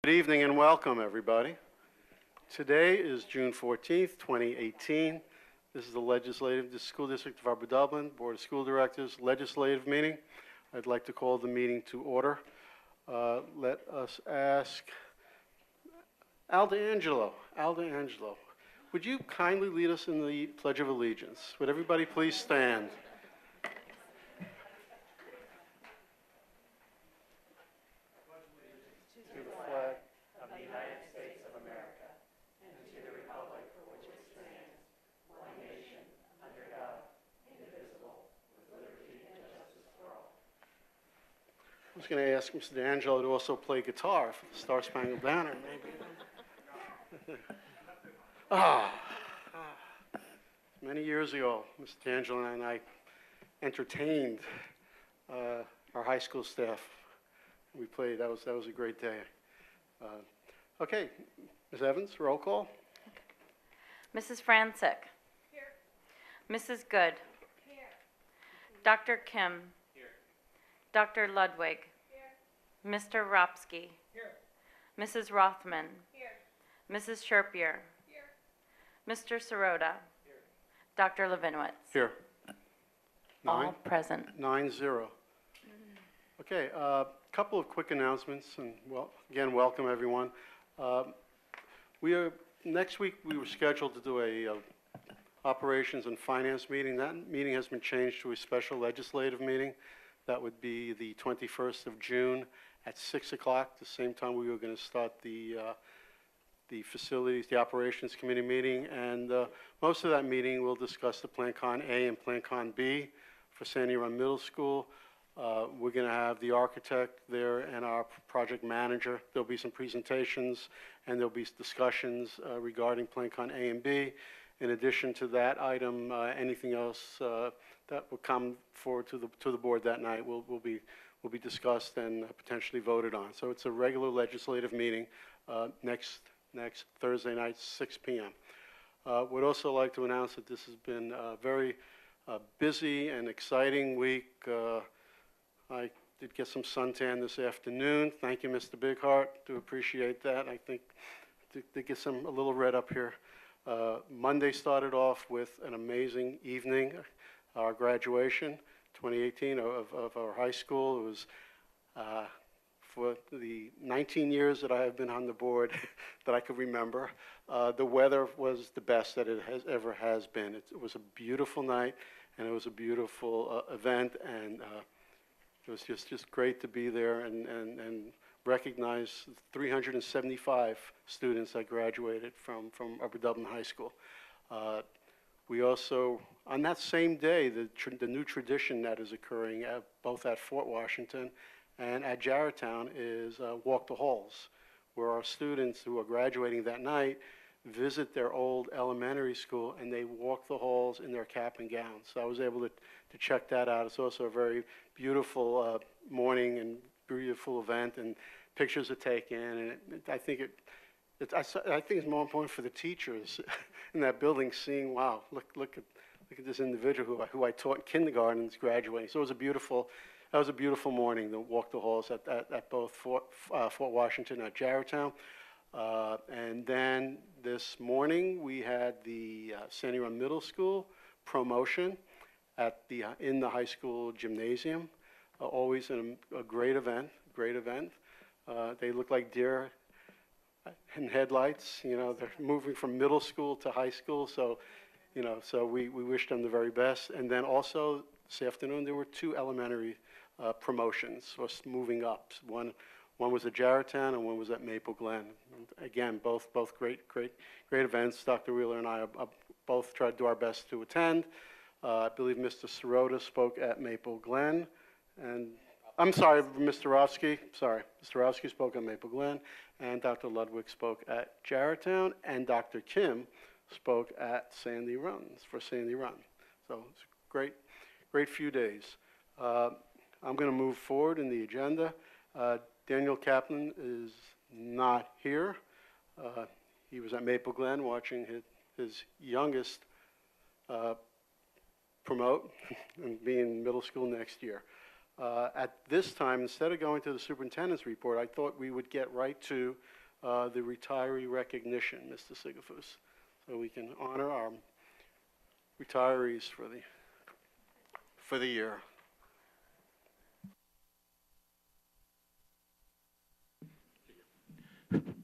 Good evening and welcome, everybody. Today is June 14th, 2018. This is the School District of Upper Dublin Board of School Directors Legislative Meeting. I'd like to call the meeting to order. Let us ask Al D'Angelo. Al D'Angelo, would you kindly lead us in the Pledge of Allegiance? Would everybody please stand? I was going to ask Mr. D'Angelo to also play guitar for the Star Spangled Banner, maybe. Many years ago, Mr. D'Angelo and I entertained our high school staff. We played. That was a great day. Okay, Ms. Evans, roll call. Mrs. Franczyk. Here. Mrs. Good. Here. Dr. Kim. Here. Dr. Ludwig. Here. Mr. Ropsky. Here. Mrs. Rothman. Here. Mrs. Sherpier. Here. Mr. Sirota. Here. Dr. Levinowitz. Here. All present. 9-0. Okay, couple of quick announcements, and again, welcome everyone. Next week we were scheduled to do a operations and finance meeting. That meeting has been changed to a special legislative meeting. That would be the 21st of June at 6 o'clock, the same time we were going to start the facilities, the operations committee meeting, and most of that meeting will discuss the Plan Con A and Plan Con B for Sandy Run Middle School. We're going to have the architect there and our project manager. There'll be some presentations and there'll be discussions regarding Plan Con A and B. In addition to that item, anything else that will come forward to the board that night will be discussed and potentially voted on. So it's a regular legislative meeting next Thursday night, 6 p.m. Would also like to announce that this has been a very busy and exciting week. I did get some suntan this afternoon. Thank you, Mr. Bighart. Do appreciate that. I think to get a little red up here. Monday started off with an amazing evening, our graduation, 2018 of our high school. It was for the 19 years that I have been on the board that I could remember. The weather was the best that it ever has been. It was a beautiful night, and it was a beautiful event, and it was just great to be there and recognize 375 students that graduated from Upper Dublin High School. We also, on that same day, the new tradition that is occurring both at Fort Washington and at Jarrettstown is Walk the Halls, where our students who are graduating that night visit their old elementary school and they walk the halls in their cap and gown. So I was able to check that out. It's also a very beautiful morning and beautiful event, and pictures are taken. And I think it's more important for the teachers in that building seeing, wow, look at this individual who I taught in kindergarten is graduating. So that was a beautiful morning to walk the halls at both Fort Washington and at Jarrettstown. And then this morning we had the Sandy Run Middle School promotion in the high school gymnasium. Always a great event. They look like deer in headlights. You know, they're moving from middle school to high school. So, you know, so we wish them the very best. And then also this afternoon there were two elementary promotions, or moving up. One was at Jarrettstown and one was at Maple Glen. And again, both great events. Dr. Wheeler and I both tried to do our best to attend. I believe Mr. Sirota spoke at Maple Glen, and I'm sorry, Mr. Rovsky. Sorry, Mr. Rovsky spoke at Maple Glen, and Dr. Ludwig spoke at Jarrettstown, and Dr. Kim spoke at Sandy Run. So it's a great few days. I'm going to move forward in the agenda. Daniel Kaplan is not here. He was at Maple Glen watching his youngest promote and be in middle school next year. At this time, instead of going to the superintendent's report, I thought we would get right to the retiree recognition, Mr. Sigafus, so we can honor our retirees for the year.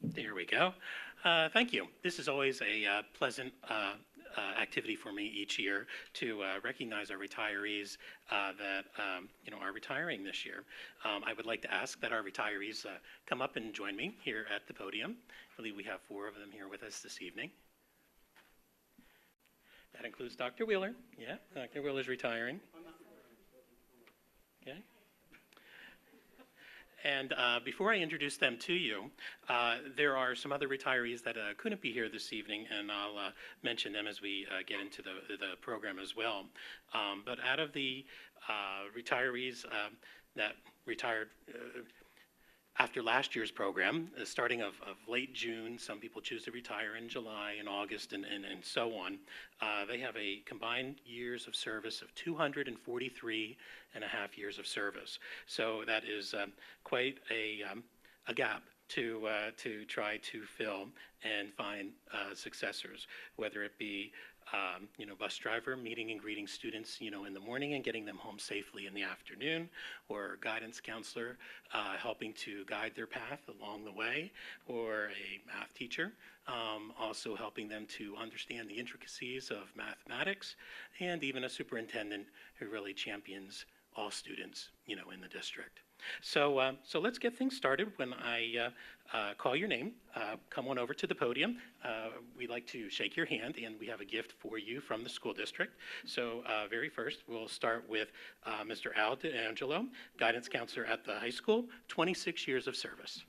There we go. Thank you. This is always a pleasant activity for me each year to recognize our retirees that are retiring this year. I would like to ask that our retirees come up and join me here at the podium. I believe we have 4 of them here with us this evening. That includes Dr. Wheeler. Yeah, Dr. Wheeler's retiring. Okay. And before I introduce them to you, there are some other retirees that couldn't be here this evening, and I'll mention them as we get into the program as well. But out of the retirees that retired after last year's program, starting of late June, some people choose to retire in July and August and so on. They have a combined years of service of 243 and a half years of service. So that is quite a gap to try to fill and find successors, whether it be bus driver meeting and greeting students, in the morning and getting them home safely in the afternoon, or guidance counselor helping to guide their path along the way, or a math teacher also helping them to understand the intricacies of mathematics, and even a superintendent who really champions all students, in the district. So let's get things started. When I call your name, come on over to the podium. We'd like to shake your hand, and we have a gift for you from the school district. So very first, we'll start with Mr. Al DeAngelo, guidance counselor at the high school, 26 years of service.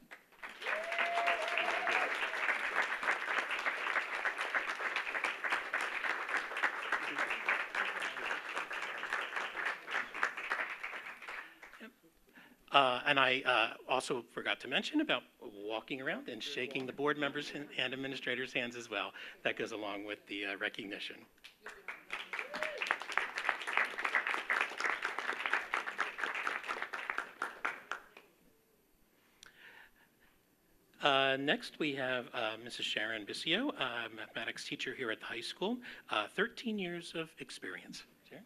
And I also forgot to mention about walking around and shaking the board members and administrators' hands as well. That goes along with the recognition. Next, we have Mrs. Sharon Bisio, mathematics teacher here at the high school, 13 years of experience. Sharon?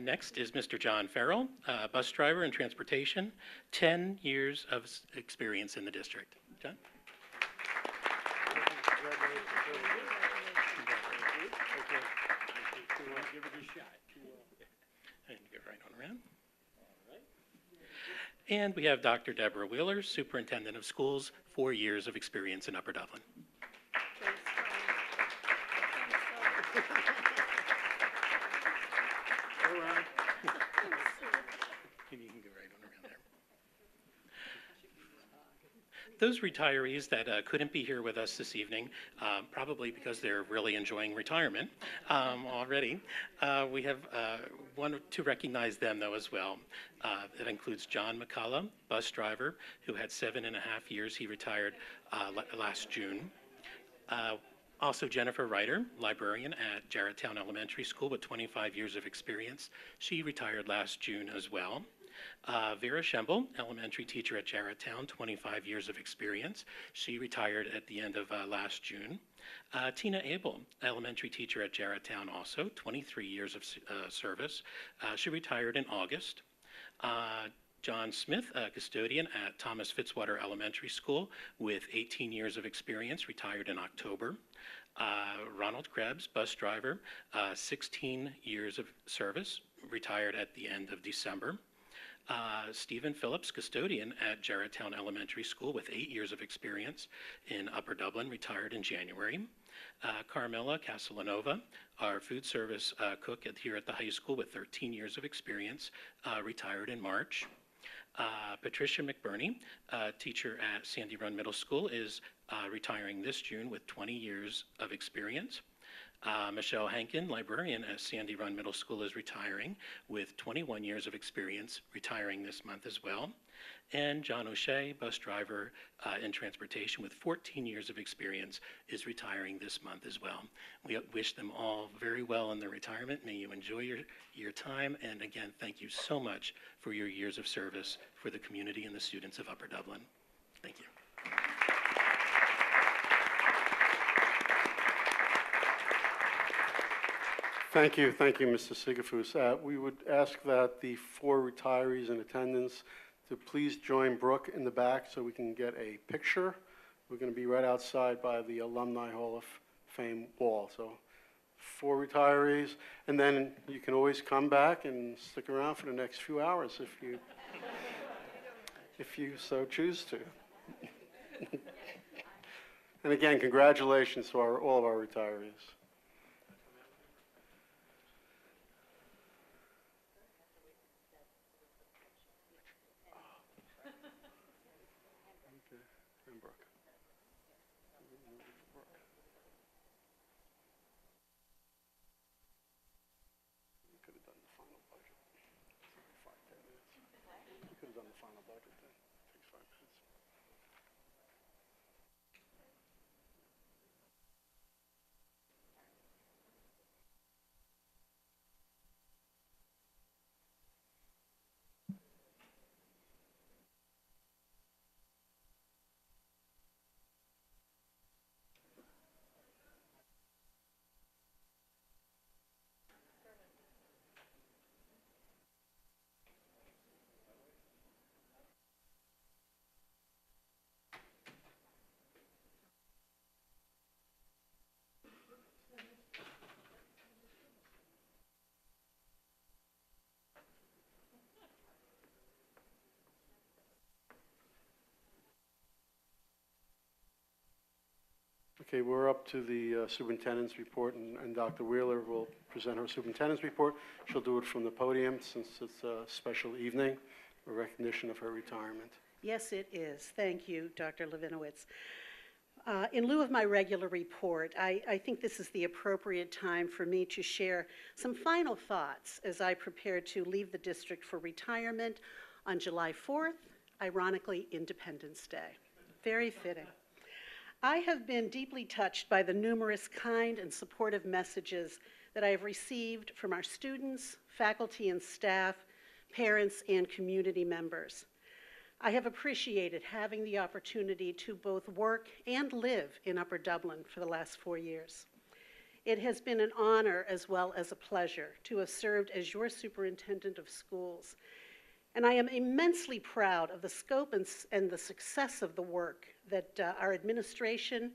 Next is Mr. John Farrell, bus driver and transportation, 10 years of experience in the district. John? Give it a shot. And get right on around. And we have Dr. Deborah Wheeler, superintendent of schools, 4 years of experience in Upper Dublin. You can go right on around there. Those retirees that couldn't be here with us this evening, probably because they're really enjoying retirement already, we have one to recognize them, though, as well. That includes John McCullough, bus driver, who had 7.5 years. He retired last June. Also, Jennifer Ryder, librarian at Jarretttown Elementary School with 25 years of experience. She retired last June as well. Vera Schembel, elementary teacher at Jarretttown, 25 years of experience. She retired at the end of last June. Tina Abel, elementary teacher at Jarretttown, also 23 years of service. She retired in August. John Smith, custodian at Thomas Fitzwater Elementary School with 18 years of experience, retired in October. Ronald Krebs, bus driver, 16 years of service, retired at the end of December. Stephen Phillips, custodian at Jarretttown Elementary School with 8 years of experience in Upper Dublin, retired in January. Carmela Castellanova, our food service cook here at the high school with 13 years of experience, retired in March. Patricia McBurney, teacher at Sandy Run Middle School, is retiring this June with 20 years of experience. Michelle Hankin, librarian at Sandy Run Middle School, is retiring with 21 years of experience, retiring this month as well. And John O'Shea, bus driver in transportation with 14 years of experience, is retiring this month as well. We wish them all very well in their retirement. May you enjoy your time. And again, thank you so much for your years of service for the community and the students of Upper Dublin. Thank you. Thank you, Mr. Sigafus. We would ask that the 4 retirees in attendance to please join Brooke in the back so we can get a picture. We're going to be right outside by the Alumni Hall of Fame wall. So 4 retirees, and then you can always come back and stick around for the next few hours if you so choose to. And again, congratulations to all of our retirees. Okay, we're up to the superintendent's report, and Dr. Wheeler will present her superintendent's report. She'll do it from the podium since it's a special evening, a recognition of her retirement. Yes, it is. Thank you, Dr. Levinowitz. In lieu of my regular report, I think this is the appropriate time for me to share some final thoughts as I prepare to leave the district for retirement on July 4th, ironically Independence Day. Very fitting. I have been deeply touched by the numerous kind and supportive messages that I have received from our students, faculty and staff, parents, and community members. I have appreciated having the opportunity to both work and live in Upper Dublin for the last 4 years. It has been an honor as well as a pleasure to have served as your superintendent of schools. And I am immensely proud of the scope and the success of the work that our administration,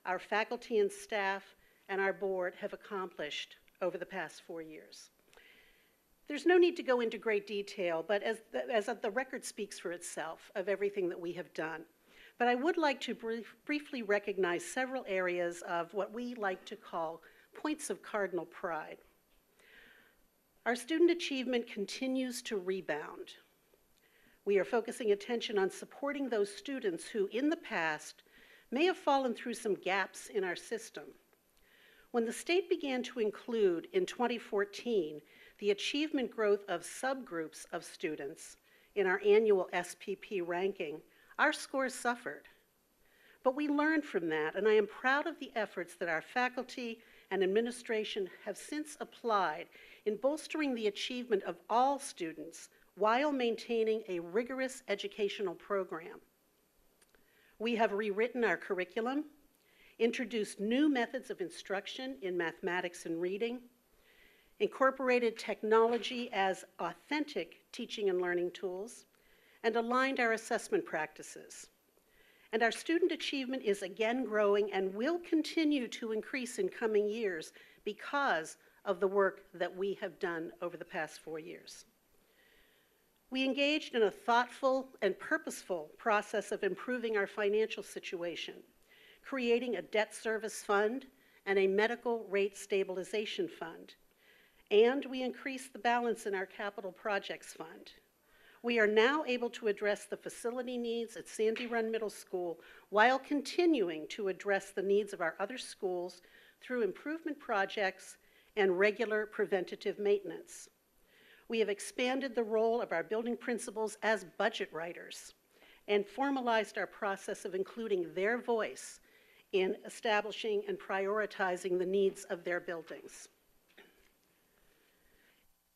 our faculty and staff, and our board have accomplished over the past 4 years. There's no need to go into great detail, but as the record speaks for itself of everything that we have done. But I would like to briefly recognize several areas of what we like to call points of cardinal pride. Our student achievement continues to rebound. We are focusing attention on supporting those students who, in the past, may have fallen through some gaps in our system. When the state began to include, in 2014, the achievement growth of subgroups of students in our annual SPP ranking, our scores suffered. But we learned from that, and I am proud of the efforts that our faculty and administration have since applied in bolstering the achievement of all students while maintaining a rigorous educational program. We have rewritten our curriculum, introduced new methods of instruction in mathematics and reading, incorporated technology as authentic teaching and learning tools, and aligned our assessment practices. And our student achievement is again growing and will continue to increase in coming years because of the work that we have done over the past 4 years. We engaged in a thoughtful and purposeful process of improving our financial situation, creating a debt service fund and a medical rate stabilization fund. And we increased the balance in our capital projects fund. We are now able to address the facility needs at Sandy Run Middle School while continuing to address the needs of our other schools through improvement projects and regular preventative maintenance. We have expanded the role of our building principals as budget writers and formalized our process of including their voice in establishing and prioritizing the needs of their buildings.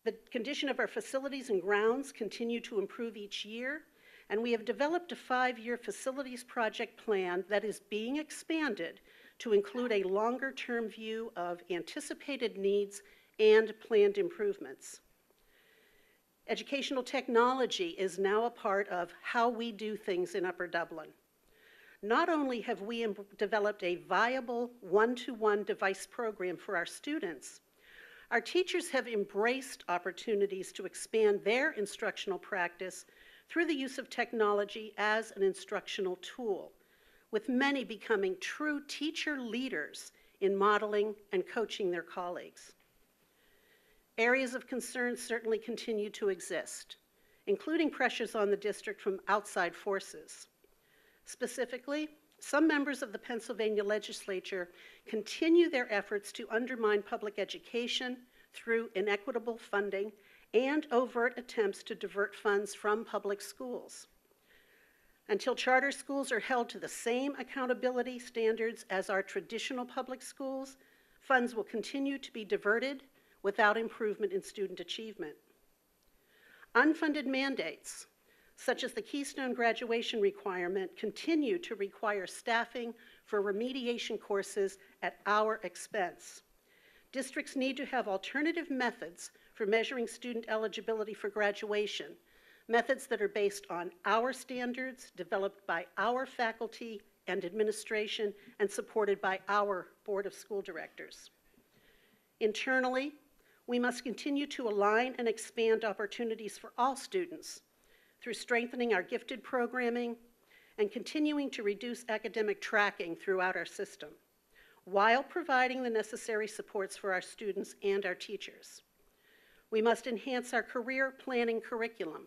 The condition of our facilities and grounds continue to improve each year, and we have developed a 5-year facilities project plan that is being expanded to include a longer-term view of anticipated needs and planned improvements. Educational technology is now a part of how we do things in Upper Dublin. Not only have we developed a viable one-to-one device program for our students, our teachers have embraced opportunities to expand their instructional practice through the use of technology as an instructional tool, with many becoming true teacher leaders in modeling and coaching their colleagues. Areas of concern certainly continue to exist, including pressures on the district from outside forces. Specifically, some members of the Pennsylvania legislature continue their efforts to undermine public education through inequitable funding and overt attempts to divert funds from public schools. Until charter schools are held to the same accountability standards as our traditional public schools, funds will continue to be diverted without improvement in student achievement. Unfunded mandates, such as the Keystone graduation requirement, continue to require staffing for remediation courses at our expense. Districts need to have alternative methods for measuring student eligibility for graduation, methods that are based on our standards, developed by our faculty and administration, and supported by our Board of School Directors. Internally, we must continue to align and expand opportunities for all students through strengthening our gifted programming and continuing to reduce academic tracking throughout our system, while providing the necessary supports for our students and our teachers. We must enhance our career planning curriculum.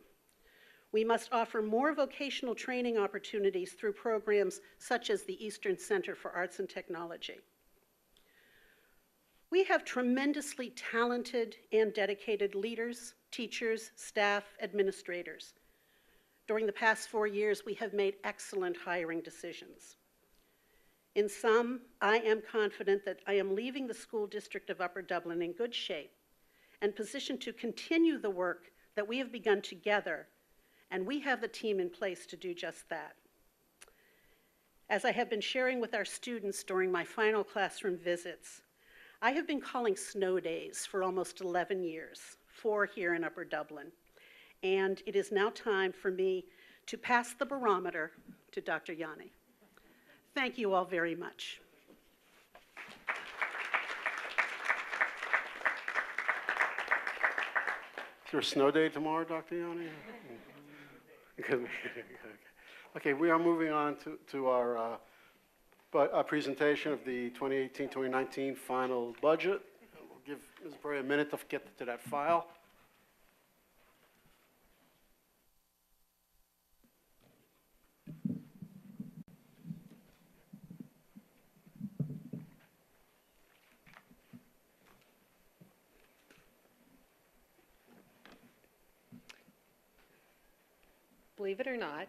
We must offer more vocational training opportunities through programs such as the Eastern Center for Arts and Technology. We have tremendously talented and dedicated leaders, teachers, staff, administrators. During the past 4 years, we have made excellent hiring decisions. In sum, I am confident that I am leaving the School District of Upper Dublin in good shape and positioned to continue the work that we have begun together, and we have the team in place to do just that. As I have been sharing with our students during my final classroom visits, I have been calling snow days for almost 11 years, 4 here in Upper Dublin, and it is now time for me to pass the barometer to Dr. Yanni. Thank you all very much. Is there a snow day tomorrow, Dr. Yanni? Okay, we are moving on to our presentation of the 2018-2019 final budget. We'll give Ms. Bray a minute to get to that file. Believe it or not,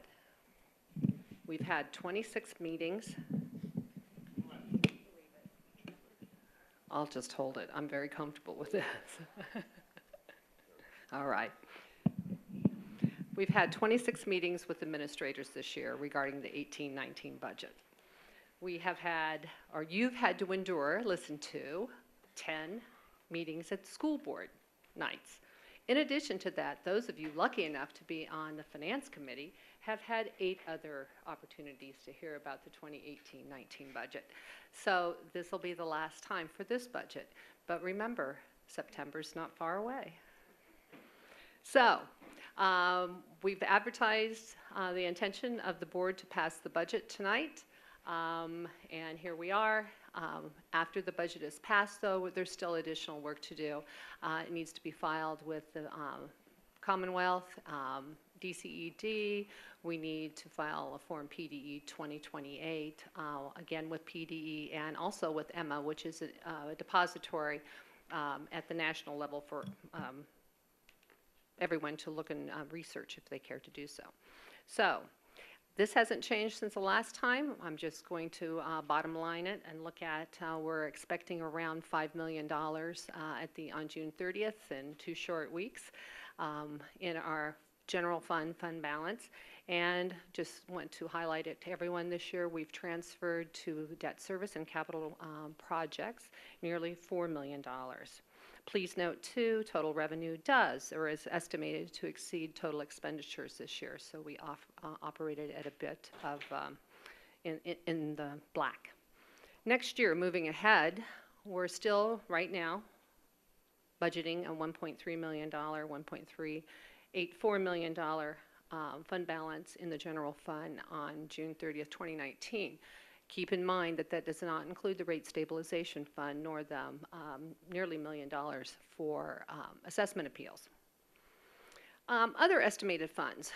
we've had 26 meetings. I'll just hold it. I'm very comfortable with this. All right. We've had 26 meetings with administrators this year regarding the 18-19 budget. We have had, or you've had to endure, listen to, 10 meetings at school board nights. In addition to that, those of you lucky enough to be on the Finance Committee have had 8 other opportunities to hear about the 2018-19 budget. So this will be the last time for this budget. But remember, September's not far away. So we've advertised the intention of the board to pass the budget tonight. And here we are. After the budget is passed, though, there's still additional work to do. It needs to be filed with the Commonwealth, DCED, we need to file a Form PDE 2028, again with PDE and also with EMMA, which is a depository at the national level for everyone to look and research if they care to do so. So this hasn't changed since the last time. I'm just going to bottom line it and look at, we're expecting around $5 million on June 30th in 2 short weeks in our general fund balance. And just want to highlight it to everyone this year, we've transferred to debt service and capital projects nearly $4 million. Please note too, total revenue is estimated to exceed total expenditures this year. So we operated at a bit of in the black. Next year, moving ahead, we're still right now budgeting a $1.3 million, $1.384 million fund balance in the general fund on June 30th, 2019. Keep in mind that that does not include the rate stabilization fund nor the nearly $1 million for assessment appeals. Other estimated funds.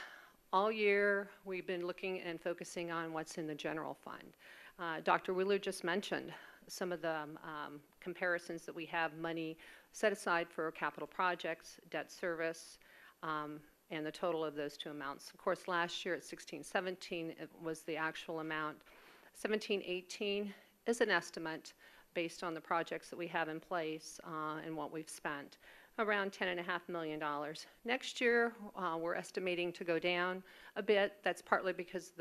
All year we've been looking and focusing on what's in the general fund. Dr. Wheeler just mentioned some of the comparisons that we have money set aside for capital projects, debt service, and the total of those 2 amounts. Of course, last year at 16-17 it was the actual amount. 17-18 is an estimate based on the projects that we have in place and what we've spent, around $10.5 million. Next year, we're estimating to go down a bit. That's partly because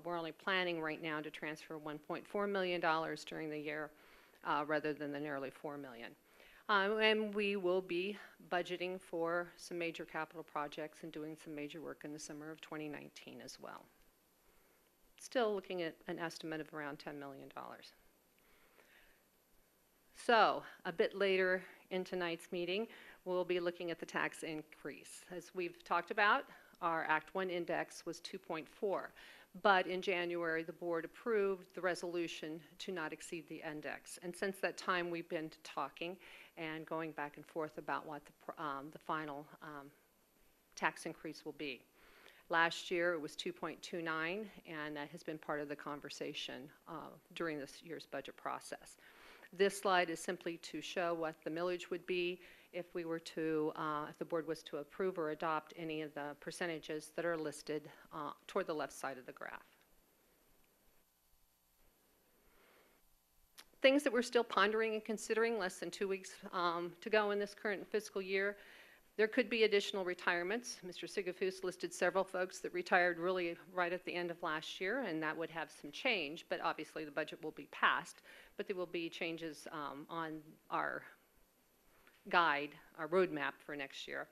we're only planning right now to transfer $1.4 million during the year rather than the nearly $4 million. And we will be budgeting for some major capital projects and doing some major work in the summer of 2019 as well. Still looking at an estimate of around $10 million. So a bit later in tonight's meeting, we'll be looking at the tax increase. As we've talked about, our Act 1 index was 2.4, but in January the board approved the resolution to not exceed the index. And since that time we've been talking and going back and forth about what the final tax increase will be. Last year it was 2.29, and that has been part of the conversation during this year's budget process. This slide is simply to show what the millage would be if we were to, if the board was to approve or adopt any of the percentages that are listed toward the left side of the graph. Things that we're still pondering and considering, less than 2 weeks to go in this current fiscal year. There could be additional retirements. Mr. Sigafus listed several folks that retired really right at the end of last year, and that would have some change, but obviously the budget will be passed, but there will be changes on our guide, our roadmap for next year.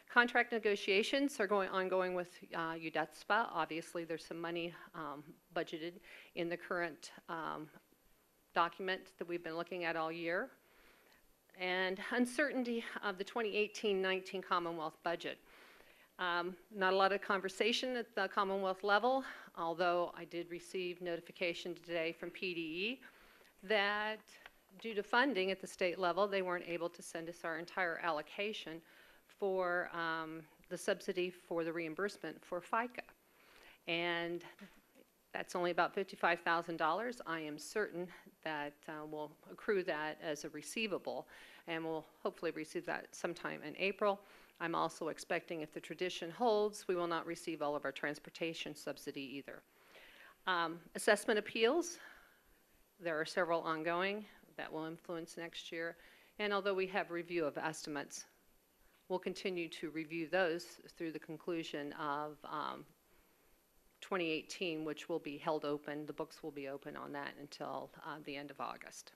Contract negotiations are ongoing with UDESPA. Obviously there's some money budgeted in the current document that we've been looking at all year. And uncertainty of the 2018-19 Commonwealth budget. Not a lot of conversation at the Commonwealth level, although I did receive notification today from PDE that due to funding at the state level, they weren't able to send us our entire allocation for the subsidy for the reimbursement for FICA. And that's only about $55,000. I am certain that we'll accrue that as a receivable, and we'll hopefully receive that sometime in April. I'm also expecting, if the tradition holds, we will not receive all of our transportation subsidy either. Assessment appeals, there are several ongoing that will influence next year, and although we have review of estimates, we'll continue to review those through the conclusion of 2018, which will be held open. The books will be open on that until the end of August.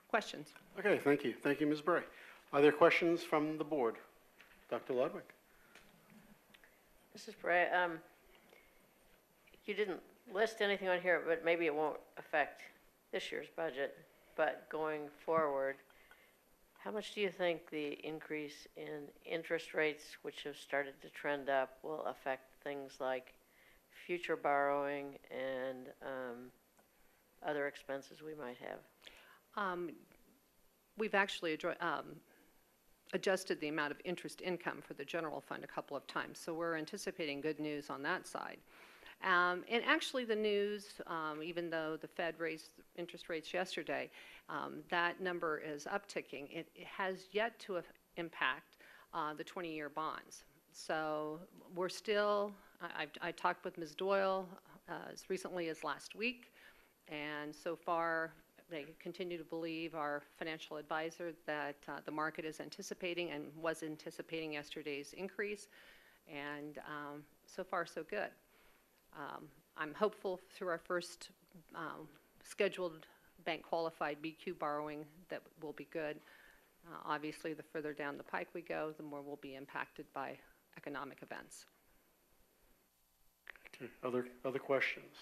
Questions? Okay, thank you. Thank you, Ms. Bray. Are there questions from the board? Dr. Ludwig? Mrs. Bray, you didn't list anything on here, but maybe it won't affect this year's budget, but going forward, how much do you think the increase in interest rates, which have started to trend up, will affect things like future borrowing and other expenses we might have? We've actually adjusted the amount of interest income for the general fund a couple of times. So we're anticipating good news on that side. And actually the news, even though the Fed raised interest rates yesterday, that number is upticking. It has yet to impact the 20-year bonds. So we're still, I talked with Ms. Doyle as recently as last week, and so far they continue to believe, our financial advisor, that the market is anticipating and was anticipating yesterday's increase, and so far so good. I'm hopeful through our first scheduled bank qualified BQ borrowing that will be good. Obviously, the further down the pike we go, the more we'll be impacted by economic events. Okay, other questions?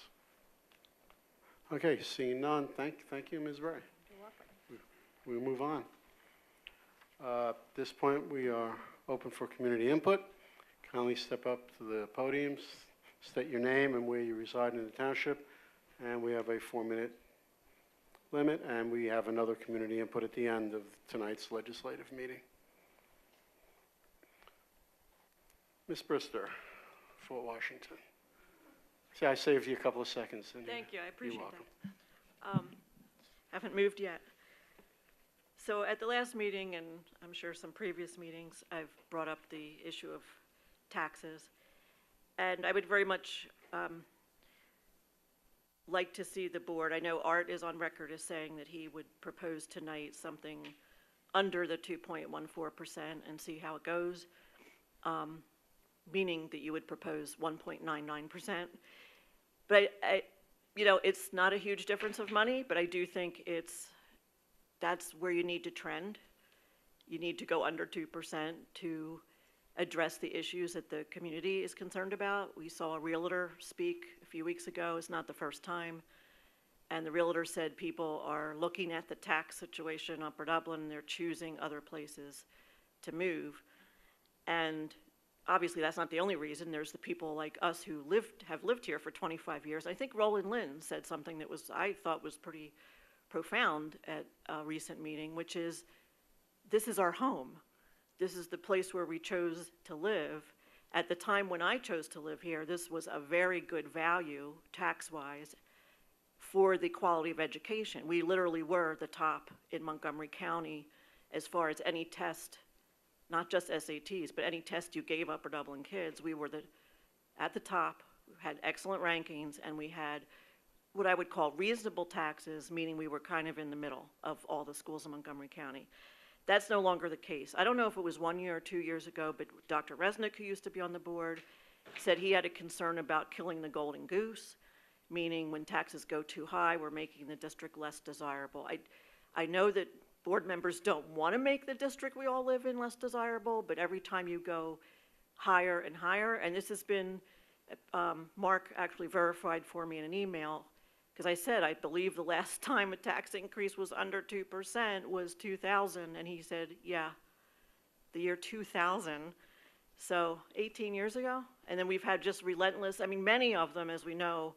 Okay, seeing none, thank you, Ms. Ray. You're welcome. We move on. At this point, we are open for community input. Kindly step up to the podiums, state your name and where you reside in the township, and we have a 4-minute limit, and we have another community input at the end of tonight's legislative meeting. Ms. Brister, Fort Washington. See, I saved you a couple of seconds. Thank you, I appreciate You're welcome. that. Haven't moved yet. So at the last meeting, and I'm sure some previous meetings, I've brought up the issue of taxes. And I would very much like to see the board, I know Art is on record as saying that he would propose tonight something under the 2.14% and see how it goes, meaning that you would propose 1.99%. But you know, it's not a huge difference of money, but I do think that's where you need to trend. You need to go under 2% to address the issues that the community is concerned about. We saw a realtor speak a few weeks ago. It's not the first time. And the realtor said people are looking at the tax situation in Upper Dublin and they're choosing other places to move. And obviously that's not the only reason. There's the people like us who have lived here for 25 years. I think Roland Lynn said something that I thought was pretty profound at a recent meeting, which is, this is our home. This is the place where we chose to live. At the time when I chose to live here, this was a very good value, tax-wise, for the quality of education. We literally were the top in Montgomery County as far as any test, not just SATs, but any test you gave Upper Dublin kids. We were at the top, had excellent rankings, and we had what I would call reasonable taxes, meaning we were kind of in the middle of all the schools in Montgomery County. That's no longer the case. I don't know if it was 1 year or 2 years ago, but Dr. Resnick, who used to be on the board, said he had a concern about killing the golden goose, meaning when taxes go too high, we're making the district less desirable. I know that board members don't want to make the district we all live in less desirable, but every time you go higher and higher, and this has been, Mark actually verified for me in an email, because I said, I believe the last time a tax increase was under 2% was 2000, and he said, yeah, the year 2000, so 18 years ago. And then we've had just relentless, I mean, many of them, as we know,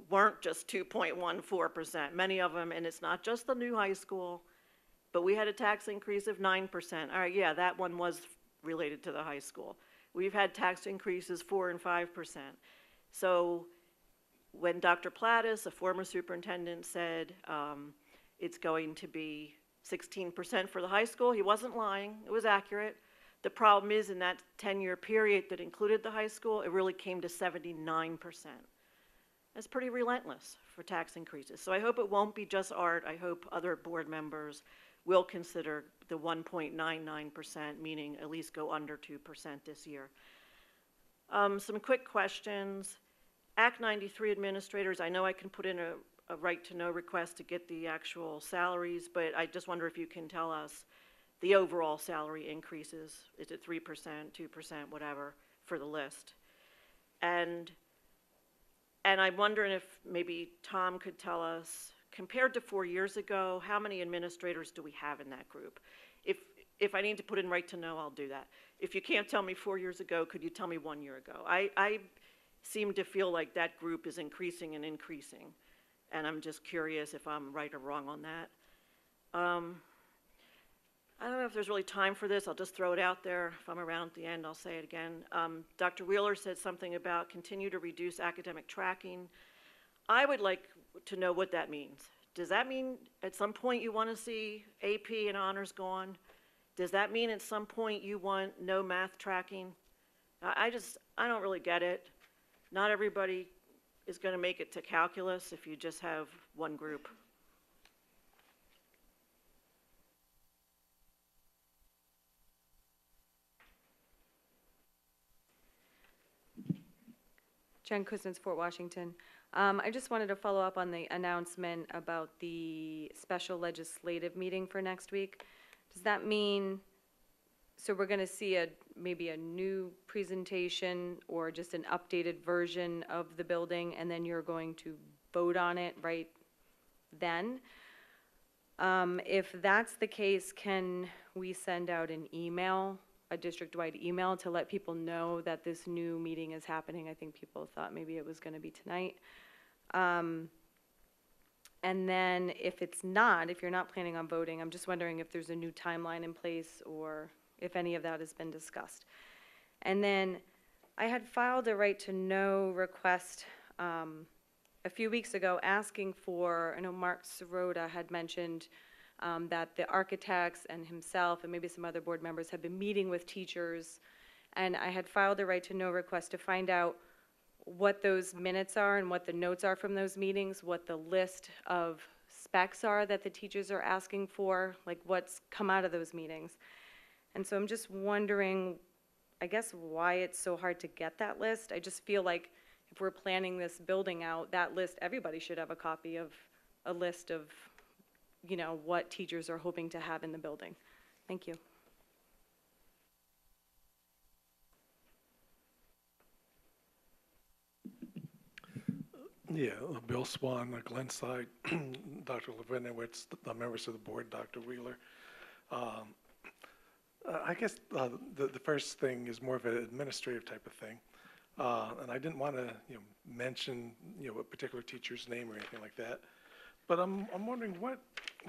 weren't just 2.14%. Many of them, and it's not just the new high school, but we had a tax increase of 9%. All right, yeah, that one was related to the high school. We've had tax increases 4 and 5%. So when Dr. Plattis, a former superintendent, said it's going to be 16% for the high school, he wasn't lying, it was accurate. The problem is in that 10-year period that included the high school, it really came to 79%. That's pretty relentless for tax increases. So I hope it won't be just Art. I hope other board members will consider the 1.99%, meaning at least go under 2% this year. Some quick questions. Act 93 administrators, I know I can put in a right to know request to get the actual salaries, but I just wonder if you can tell us the overall salary increases. Is it 3%, 2%, whatever, for the list? And I'm wondering if maybe Tom could tell us, compared to 4 years ago, how many administrators do we have in that group? If I need to put in right to know, I'll do that. If you can't tell me 4 years ago, could you tell me 1 year ago? I seem to feel like that group is increasing and increasing, and I'm just curious if I'm right or wrong on that. I don't know if there's really time for this, I'll just throw it out there. If I'm around at the end, I'll say it again. Dr. Wheeler said something about continue to reduce academic tracking. I would like to know what that means. Does that mean at some point you want to see AP and honors gone? Does that mean at some point you want no math tracking? I don't really get it. Not everybody is going to make it to calculus if you just have one group. Jen Kuznets, Fort Washington. I just wanted to follow up on the announcement about the special legislative meeting for next week. Does that mean, so we're going to see maybe a new presentation or just an updated version of the building, and then you're going to vote on it right then? If that's the case, can we send out an email, a district-wide email, to let people know that this new meeting is happening? I think people thought maybe it was going to be tonight. And then if it's not, if you're not planning on voting, I'm just wondering if there's a new timeline in place or if any of that has been discussed. And then I had filed a right to know request a few weeks ago asking for, I know Mark Sirota had mentioned that the architects and himself and maybe some other board members have been meeting with teachers, and I had filed a right to know request to find out what those minutes are and what the notes are from those meetings, what the list of specs are that the teachers are asking for, like what's come out of those meetings. And so I'm just wondering, I guess, why it's so hard to get that list. I just feel like if we're planning this building out, that list, everybody should have a copy of a list of, you know, what teachers are hoping to have in the building. Thank you. Yeah, Bill Swan, Glenside, Dr. Levinowitz, the members of the board, Dr. Wheeler. I guess the first thing is more of an administrative type of thing. And I didn't want to mention a particular teacher's name or anything like that. But I'm wondering what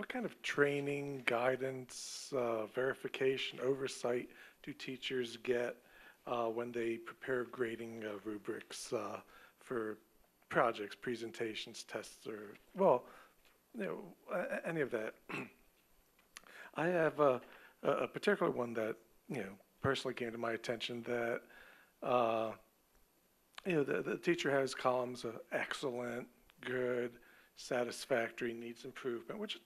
kind of training, guidance, verification, oversight do teachers get when they prepare grading rubrics for projects, presentations, tests, or, well, any of that. I have a particular one that, personally came to my attention that, the teacher has columns of excellent, good, satisfactory, needs improvement, which,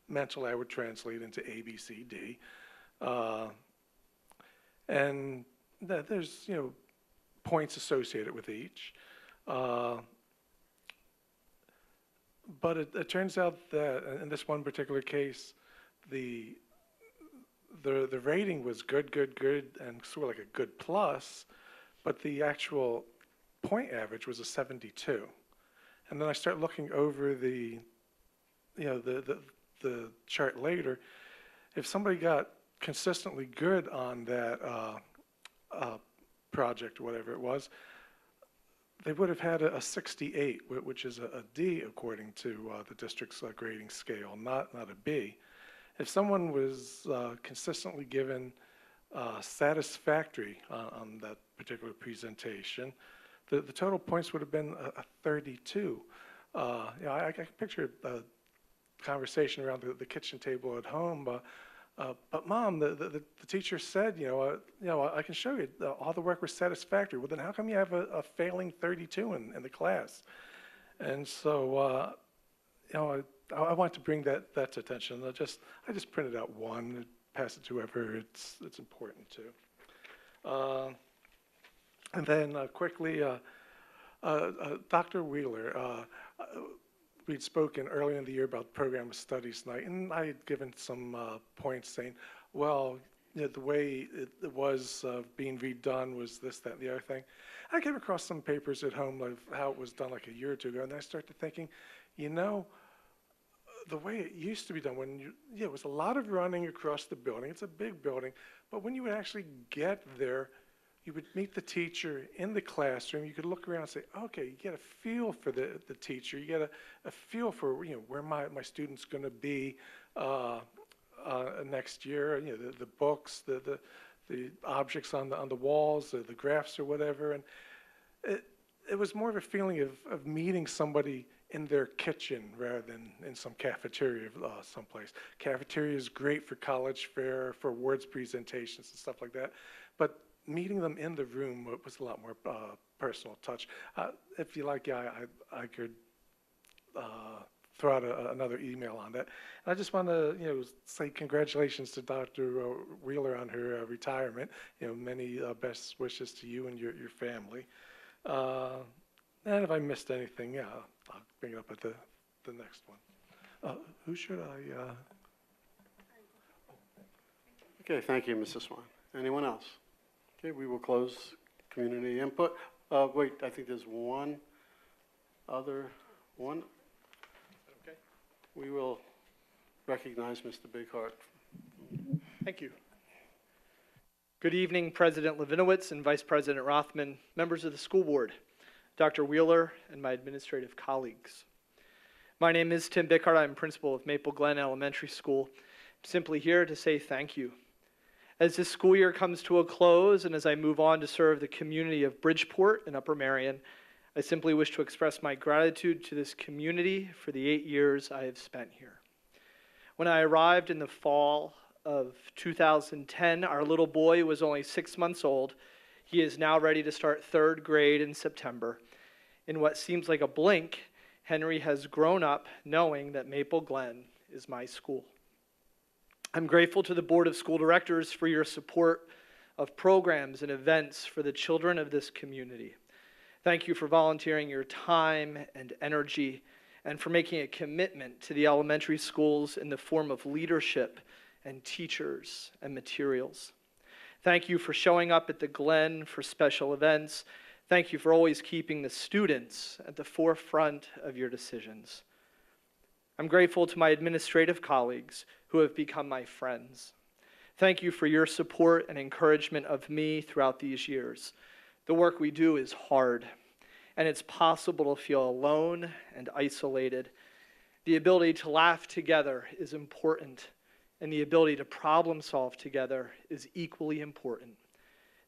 mentally I would translate into A, B, C, D. And that there's, points associated with each. But it turns out that in this one particular case, the rating was good, and sort of like a good plus, but the actual point average was a 72. And then I start looking over the chart later. If somebody got consistently good on that project or whatever it was, they would have had a 68, which is a D according to the district's grading scale, not a B. If someone was consistently given satisfactory on that particular presentation, the total points would have been a 32. I can picture a conversation around the kitchen table at home. But Mom, the teacher said, I can show you all the work was satisfactory. Well, then how come you have a failing 32 in the class? And so, I want to bring that to attention. I just printed out one, and pass it to whoever it's important to. And then quickly, Dr. Wheeler, we'd spoken earlier in the year about the program of studies night, and I had given some points saying, well, the way it was being redone was this, that, and the other thing. I came across some papers at home of how it was done like a year or two ago, and I started thinking, the way it used to be done, when it was a lot of running across the building. It's a big building, but when you would actually get there, you would meet the teacher in the classroom. You could look around and say, okay, you get a feel for the teacher. You get a feel for where my student's going to be next year. You know, the books, the objects on the walls, the graphs or whatever, and it was more of a feeling of meeting somebody in their kitchen rather than in some cafeteria someplace. Cafeteria is great for college fair, for awards presentations and stuff like that, but meeting them in the room was a lot more personal touch. If you like, yeah, I could throw out another email on that. And I just want to, say congratulations to Dr. Wheeler on her retirement. Many best wishes to you and your family. And if I missed anything, yeah, I'll bring it up at the next one. Who should I? Okay, thank you, Mrs. Swan. Anyone else? Okay, we will close community input. Wait, I think there's one other one. Okay. We will recognize Mr. Bighart. Thank you. Good evening, President Levinowitz and Vice President Rothman, members of the school board, Dr. Wheeler, and my administrative colleagues. My name is Tim Bighart. I'm principal of Maple Glen Elementary School. I'm simply here to say thank you. As this school year comes to a close and as I move on to serve the community of Bridgeport and Upper Merion, I simply wish to express my gratitude to this community for the 8 years I have spent here. When I arrived in the fall of 2010, our little boy was only 6 months old. He is now ready to start 3rd grade in September. In what seems like a blink, Henry has grown up knowing that Maple Glen is my school. I'm grateful to the Board of School Directors for your support of programs and events for the children of this community. Thank you for volunteering your time and energy and for making a commitment to the elementary schools in the form of leadership and teachers and materials. Thank you for showing up at the Glen for special events. Thank you for always keeping the students at the forefront of your decisions. I'm grateful to my administrative colleagues who have become my friends. Thank you for your support and encouragement of me throughout these years. The work we do is hard, and it's possible to feel alone and isolated. The ability to laugh together is important, and the ability to problem solve together is equally important.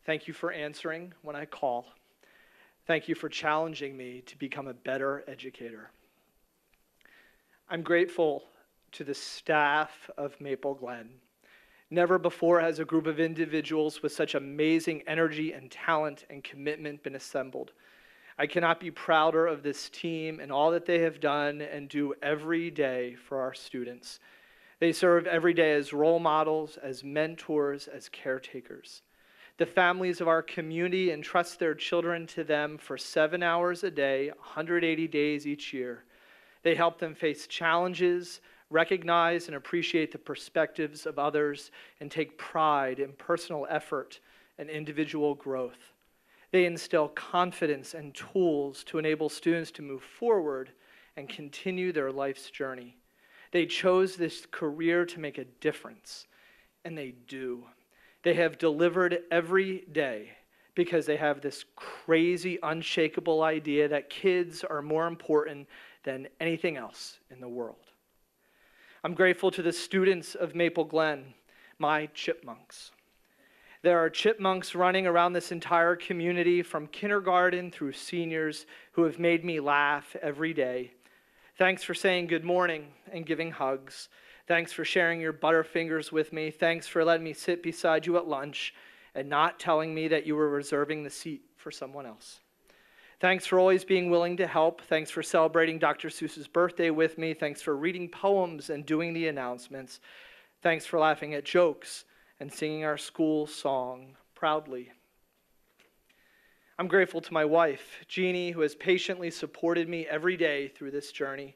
Thank you for answering when I call. Thank you for challenging me to become a better educator. I'm grateful to the staff of Maple Glen. Never before has a group of individuals with such amazing energy and talent and commitment been assembled. I cannot be prouder of this team and all that they have done and do every day for our students. They serve every day as role models, as mentors, as caretakers. The families of our community entrust their children to them for 7 hours a day, 180 days each year. They help them face challenges, recognize and appreciate the perspectives of others, and take pride in personal effort and individual growth. They instill confidence and tools to enable students to move forward and continue their life's journey. They chose this career to make a difference, and they do. They have delivered every day because they have this crazy, unshakable idea that kids are more important than anything else in the world. I'm grateful to the students of Maple Glen, my chipmunks. There are chipmunks running around this entire community from kindergarten through seniors who have made me laugh every day. Thanks for saying good morning and giving hugs. Thanks for sharing your Butterfingers with me. Thanks for letting me sit beside you at lunch and not telling me that you were reserving the seat for someone else. Thanks for always being willing to help. Thanks for celebrating Dr. Seuss's birthday with me. Thanks for reading poems and doing the announcements. Thanks for laughing at jokes and singing our school song proudly. I'm grateful to my wife, Jeannie, who has patiently supported me every day through this journey,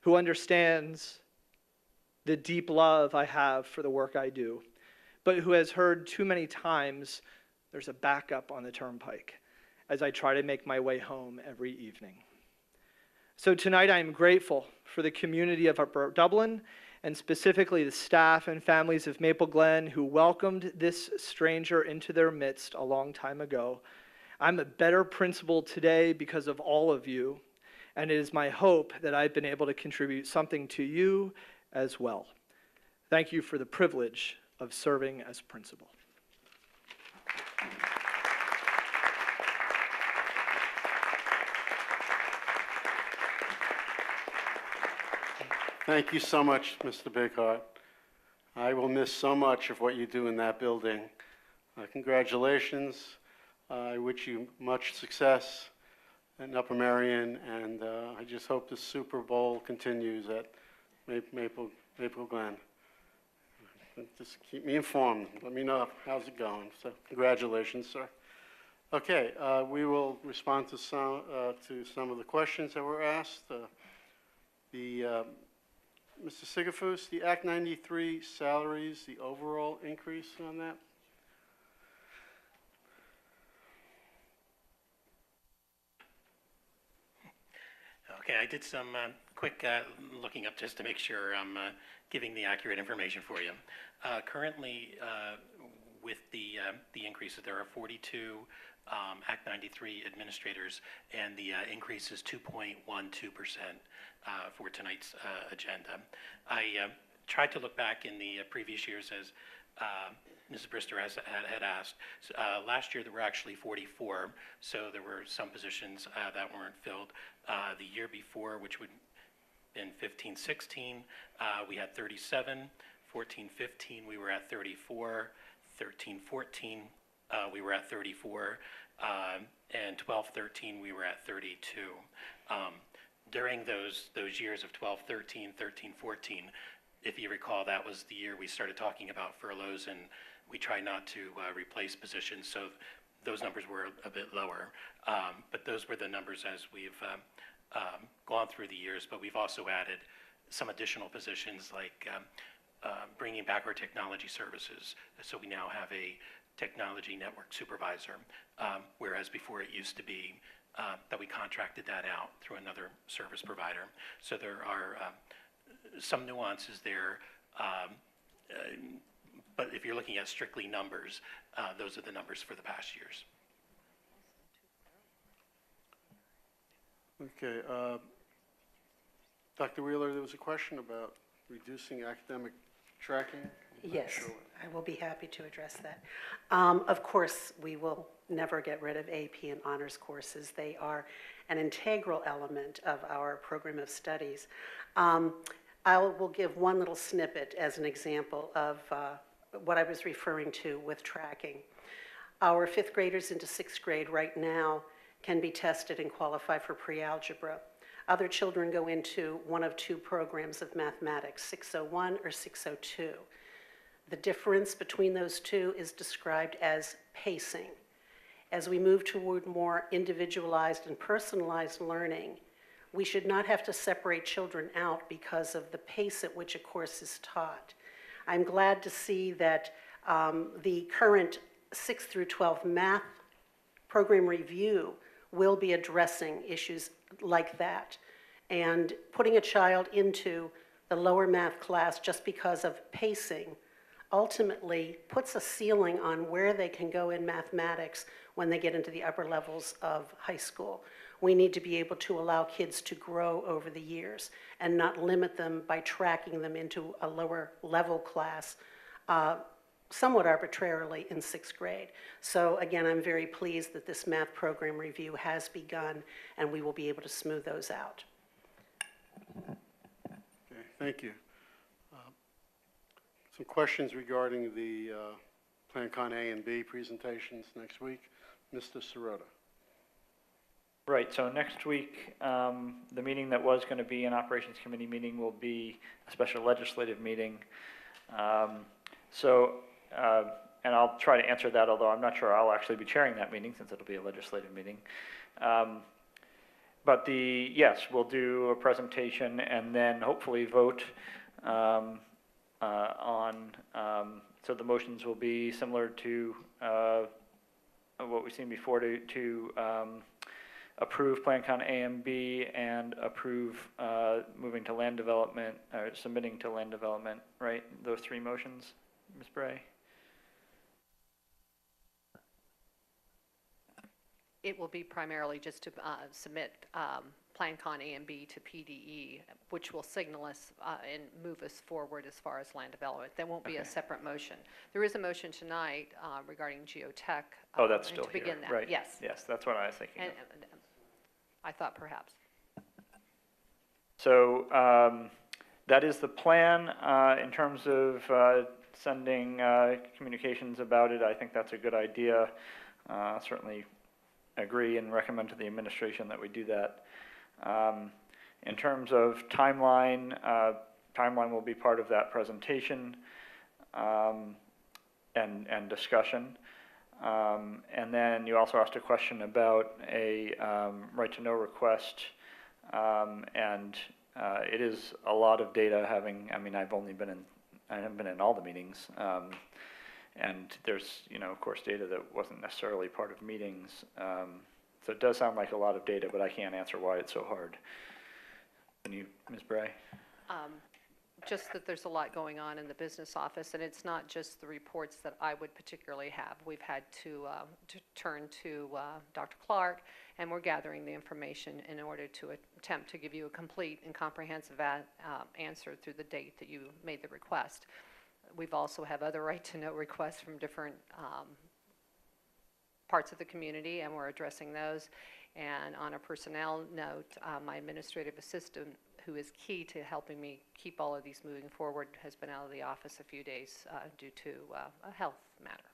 who understands the deep love I have for the work I do, but who has heard too many times there's a backup on the turnpike as I try to make my way home every evening. So tonight I am grateful for the community of Upper Dublin, and specifically the staff and families of Maple Glen who welcomed this stranger into their midst a long time ago. I'm a better principal today because of all of you, and it is my hope that I've been able to contribute something to you as well. Thank you for the privilege of serving as principal. Thank you so much, Mr. Bighart. I will miss so much of what you do in that building. Congratulations. I wish you much success in Upper Merion, and I just hope the Super Bowl continues at Maple Glen. Just keep me informed. Let me know how's it going. So congratulations, sir. Okay, we will respond to some of the questions that were asked. Mr. Sigafus, the Act 93 salaries, the overall increase on that? Okay, I did some quick looking up just to make sure I'm giving the accurate information for you. Currently, with the increases, there are 42 Act 93 administrators, and the increase is 2.12% for tonight's agenda. I tried to look back in the previous years as Mrs. Brister had asked. Last year there were actually 44, so there were some positions that weren't filled. The year before, which would in 15-16, we had 37. 14-15, we were at 34. 13-14, we were at 34. And 12-13, we were at 32. During those years of 12-13, 13-14, if you recall, that was the year we started talking about furloughs, and we tried not to replace positions, so those numbers were a bit lower. But those were the numbers as we've gone through the years, but we've also added some additional positions like bringing back our technology services. So we now have a technology network supervisor, whereas before it used to be that we contracted that out through another service provider. So there are some nuances there, but if you're looking at strictly numbers, those are the numbers for the past years. Okay. Dr. Wheeler, there was a question about reducing academic tracking. Yes, I will be happy to address that. Of course, we will never get rid of AP and honors courses. They are an integral element of our program of studies. I will give one little snippet as an example of what I was referring to with tracking. Our fifth graders into sixth grade right now can be tested and qualify for pre-algebra. Other children go into one of two programs of mathematics, 601 or 602. The difference between those two is described as pacing. As we move toward more individualized and personalized learning, we should not have to separate children out because of the pace at which a course is taught. I'm glad to see that the current 6th through 12 math program review will be addressing issues like that. And putting a child into the lower math class just because of pacing ultimately puts a ceiling on where they can go in mathematics when they get into the upper levels of high school. We need to be able to allow kids to grow over the years and not limit them by tracking them into a lower level class somewhat arbitrarily in 6th grade. So again, I'm very pleased that this math program review has begun and we will be able to smooth those out. Okay, thank you. Some questions regarding the PlanCon A and B presentations next week. Mr. Sirota. Right, so next week, the meeting that was going to be an Operations Committee meeting will be a special legislative meeting. And I'll try to answer that, although I'm not sure I'll actually be chairing that meeting since it'll be a legislative meeting. But yes, we'll do a presentation and then hopefully vote so the motions will be similar to what we've seen before to approve PlanCon A and B and approve moving to land development, or submitting to land development, right? Those three motions, Ms. Bray? It will be primarily just to submit PlanCon A and B to PDE, which will signal us and move us forward as far as land development. There won't be a Okay. separate motion. There is a motion tonight regarding geotech. Oh, that's and still to here, begin that, right? yes. Yes, that's what I was thinking And of. I thought perhaps. So that is the plan in terms of sending communications about it. I think that's a good idea. Certainly agree and recommend to the administration that we do that. In terms of timeline, timeline will be part of that presentation and discussion. And then you also asked a question about a right-to-know request. And it is a lot of data having, I mean, I haven't been in all the meetings. And there's, of course, data that wasn't necessarily part of meetings. So it does sound like a lot of data, but I can't answer why it's so hard. Can you, Ms. Bray? Just that there's a lot going on in the business office, and it's not just the reports that I would particularly have. We've had to turn to Dr. Clark, and we're gathering the information in order to attempt to give you a complete and comprehensive answer through the date that you made the request. We've also have other right-to-know requests from different parts of the community, and we're addressing those. And on a personnel note, my administrative assistant, who is key to helping me keep all of these moving forward, has been out of the office a few days due to a health matter.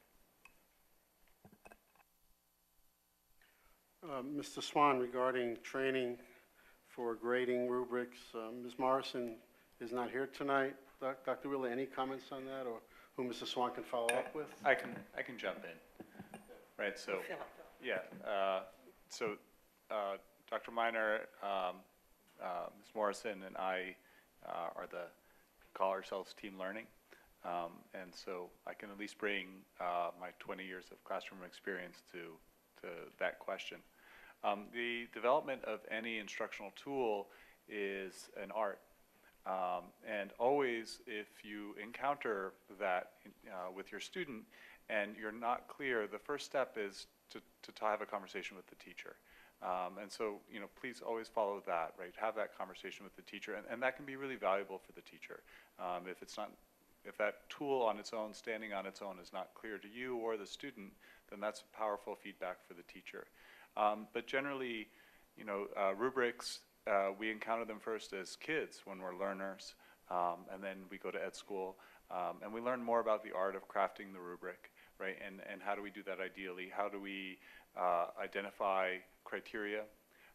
Mr. Swan, regarding training for grading rubrics, Ms. Morrison is not here tonight. Dr. Wheeler, any comments on that, or who Mr. Swan can follow up with? I can jump in. Right, so, yeah, so Dr. Miner, Ms. Morrison, and I call ourselves Team Learning. And so I can at least bring my 20 years of classroom experience to that question. The development of any instructional tool is an art. And always, if you encounter that with your student and you're not clear, the first step is to have a conversation with the teacher. And so, please always follow that, right? Have that conversation with the teacher, and that can be really valuable for the teacher. If that tool on its own, standing on its own, is not clear to you or the student, then that's powerful feedback for the teacher. But generally, rubrics, we encounter them first as kids when we're learners, and then we go to ed school, and we learn more about the art of crafting the rubric, right? And how do we do that ideally? How do we identify criteria?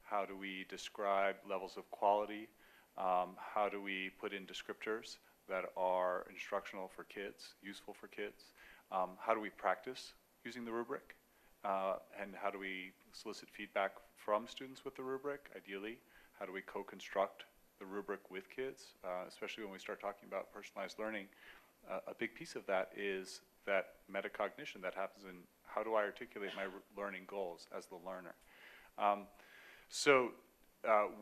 How do we describe levels of quality? How do we put in descriptors that are instructional for kids, useful for kids? How do we practice using the rubric? And how do we solicit feedback from students with the rubric, ideally? How do we co-construct the rubric with kids, especially when we start talking about personalized learning? A big piece of that is that metacognition that happens in how do I articulate my learning goals as the learner. So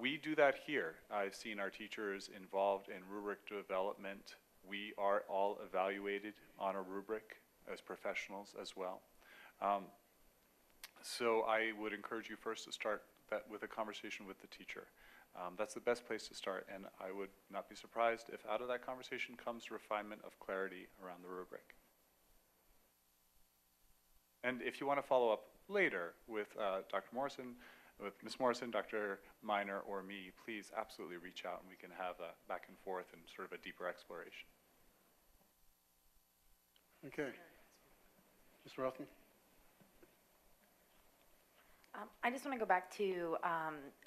we do that here. I've seen our teachers involved in rubric development. We are all evaluated on a rubric as professionals as well. So I would encourage you first to start that with a conversation with the teacher. That's the best place to start, and I would not be surprised if out of that conversation comes refinement of clarity around the rubric. And if you want to follow up later with Dr. Morrison, with Ms. Morrison, Dr. Miner, or me, please absolutely reach out and we can have a back and forth and sort of a deeper exploration. Okay. Mr. Rothman? I just want to go back to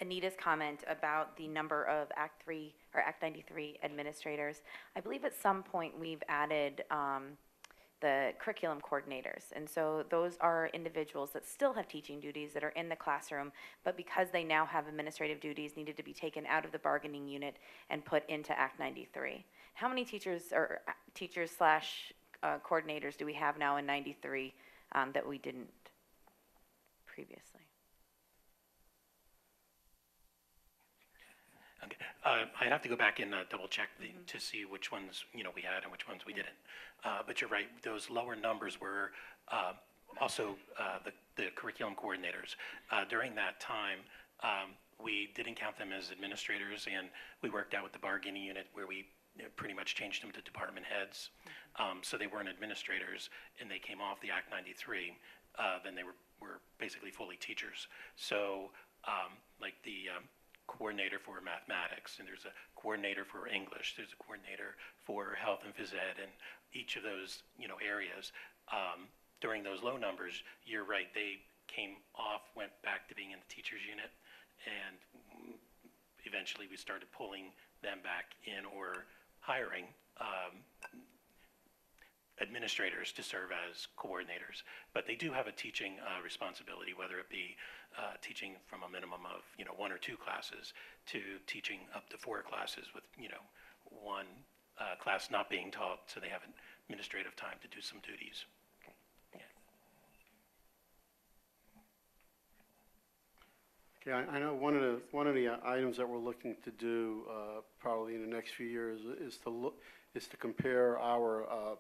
Anita's comment about the number of Act 3 or Act 93 administrators. I believe at some point we've added the curriculum coordinators. And so those are individuals that still have teaching duties that are in the classroom, but because they now have administrative duties, needed to be taken out of the bargaining unit and put into Act 93. How many teachers or teachers slash coordinators do we have now in 93 that we didn't previously? Okay. I'd have to go back and double check to see which ones we had and which ones we didn't. But you're right; those lower numbers were also the curriculum coordinators. During that time, we didn't count them as administrators, and we worked out with the bargaining unit where we pretty much changed them to department heads. So they weren't administrators, and they came off the Act 93, then they were basically fully teachers. So like the coordinator for mathematics, and there's a coordinator for English, there's a coordinator for health and phys ed, and each of those, areas, during those low numbers, you're right, they came off, went back to being in the teachers unit, and eventually we started pulling them back in or hiring administrators to serve as coordinators. But they do have a teaching responsibility, whether it be teaching from a minimum of 1 or 2 classes to teaching up to 4 classes with one class not being taught, so they have administrative time to do some duties. Okay, I know one of the items that we're looking to do probably in the next few years is to compare our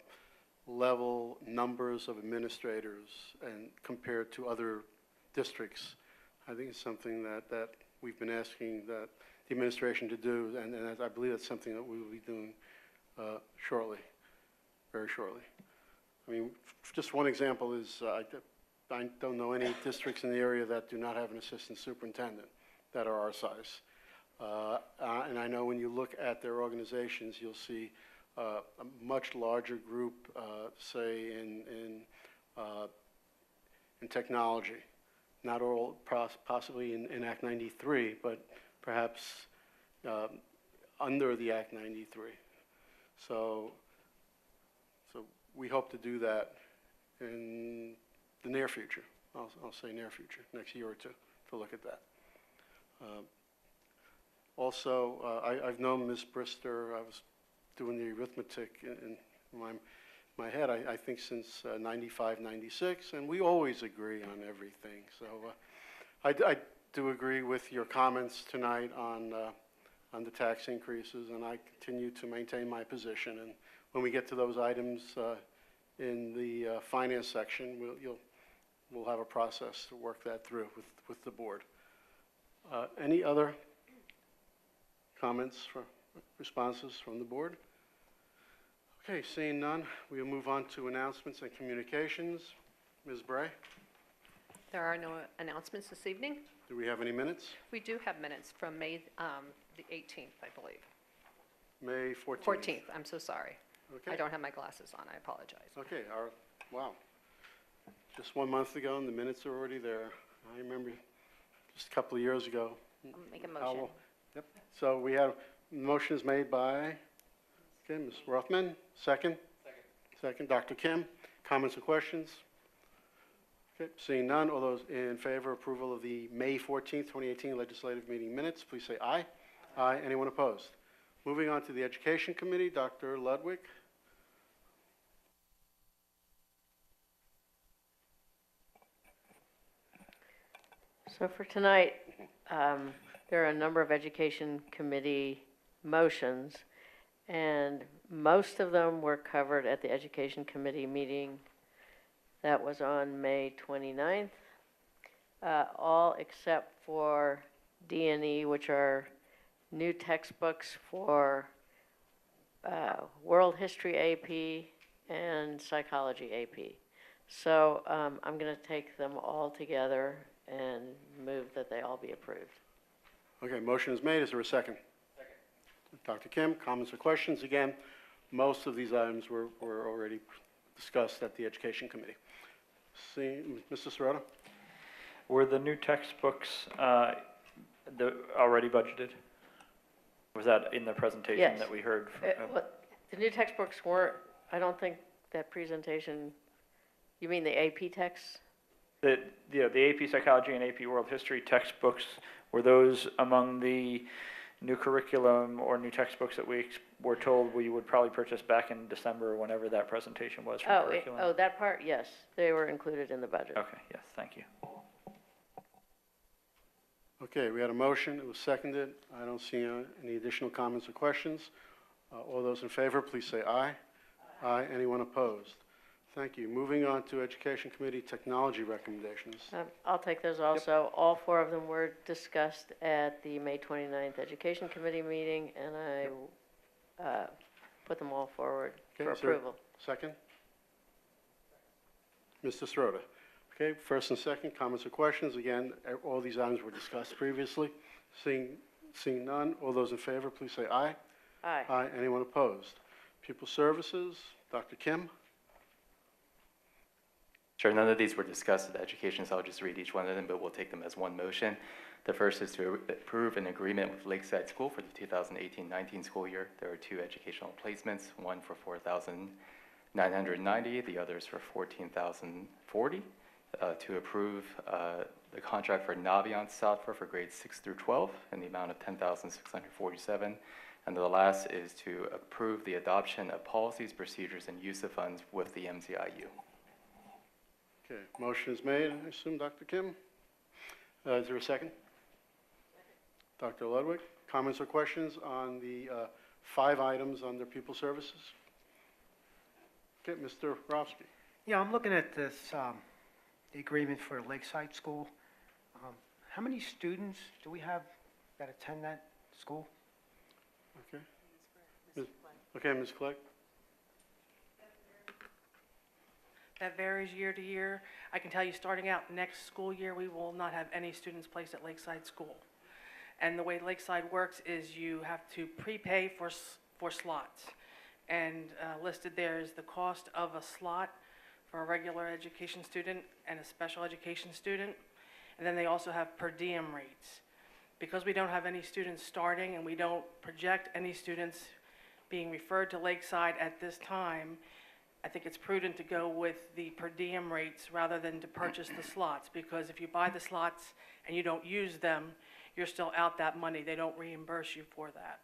level numbers of administrators and compared to other districts. I think it's something that we've been asking the administration to do, and I believe that's something that we will be doing shortly, very shortly. I mean, just one example is I don't know any districts in the area that do not have an assistant superintendent that are our size. And I know when you look at their organizations, you'll see a much larger group, say in technology. Not all possibly in Act 93, but perhaps under the Act 93. So we hope to do that in the near future. I'll say near future, next year or two, to look at that. Also, I've known Ms. Brister. I was doing the arithmetic in my head, I think since 95, 96, and we always agree on everything. So I do agree with your comments tonight on the tax increases, and I continue to maintain my position. And when we get to those items in the finance section, we'll have a process to work that through with the board. Any other comments or responses from the board? Okay, seeing none, we'll move on to announcements and communications. Ms. Bray, There are no announcements this evening. do we have any minutes? We do have minutes from May the 18th, I believe. May 14th. 14th, I'm so sorry. Okay. I don't have my glasses on, I apologize. Okay, wow. Just 1 month ago, and the minutes are already there. I remember just a couple of years ago. I'll make a How- motion. Yep. So we have motions made by, okay, Ms. Rothman, second? Second, Dr. Kim. Comments or questions? Okay, seeing none, all those in favor of approval of the May 14th, 2018 legislative meeting minutes, please say aye. Aye. Anyone opposed? Moving on to the Education Committee, Dr. Ludwig. So for tonight, there are a number of Education Committee motions, and most of them were covered at the Education Committee meeting that was on May 29th, all except for D&E, which are new textbooks for World History AP and Psychology AP. So I'm going to take them all together and move that they all be approved. Okay, motion is made. Is there a second? Second. Dr. Kim, comments or questions? Again, most of these items were already discussed at the Education Committee. See, Mr. Serrato? Were the new textbooks already budgeted? Was that in the presentation Yes. that we heard? The new textbooks weren't, I don't think that presentation, you mean the AP texts? The AP Psychology and AP World History textbooks, were those among the new curriculum or new textbooks that we were told we would probably purchase back in December or whenever that presentation was for curriculum? That part, yes, they were included in the budget. Okay, yes, thank you. Okay, we had a motion. It was seconded. I don't see any additional comments or questions. All those in favor, please say aye. Aye. Anyone opposed? Thank you. Moving on to Education Committee Technology recommendations. I'll take those also. All four of them were discussed at the May 29th Education Committee meeting, and I put them all forward Okay, for is there a approval. Second? Mr. Sirota. Okay, first and second, comments or questions? Again, all these items were discussed previously. Seeing none, all those in favor, please say aye. Aye. Aye. Anyone opposed? Pupil Services, Dr. Kim. Sure, none of these were discussed at education, so I'll just read each one of them, but we'll take them as one motion. The first is to approve an agreement with Lakeside School for the 2018-19 school year. There are 2 educational placements, one for $4,990, the other is for $14,040. To approve the contract for Naviance software for grades 6 through 12 in the amount of $10,647. And the last is to approve the adoption of policies, procedures, and use of funds with the MZIU. Okay, motion is made, I assume, Dr. Kim. Is there a second? Dr. Ludwig, comments or questions on the 5 items under Pupil Services? Okay, Mr. Rofsky. Yeah, I'm looking at this, the agreement for Lakeside School. How many students do we have that attend that school? Okay. Okay, Ms. Clegg. That varies year to year. I can tell you, starting out next school year, we will not have any students placed at Lakeside School. And the way Lakeside works is you have to prepay for slots. And listed there is the cost of a slot for a regular education student and a special education student. And then they also have per diem rates. Because we don't have any students starting and we don't project any students being referred to Lakeside at this time, I think it's prudent to go with the per diem rates rather than to purchase the slots, because if you buy the slots and you don't use them, you're still out that money. They don't reimburse you for that.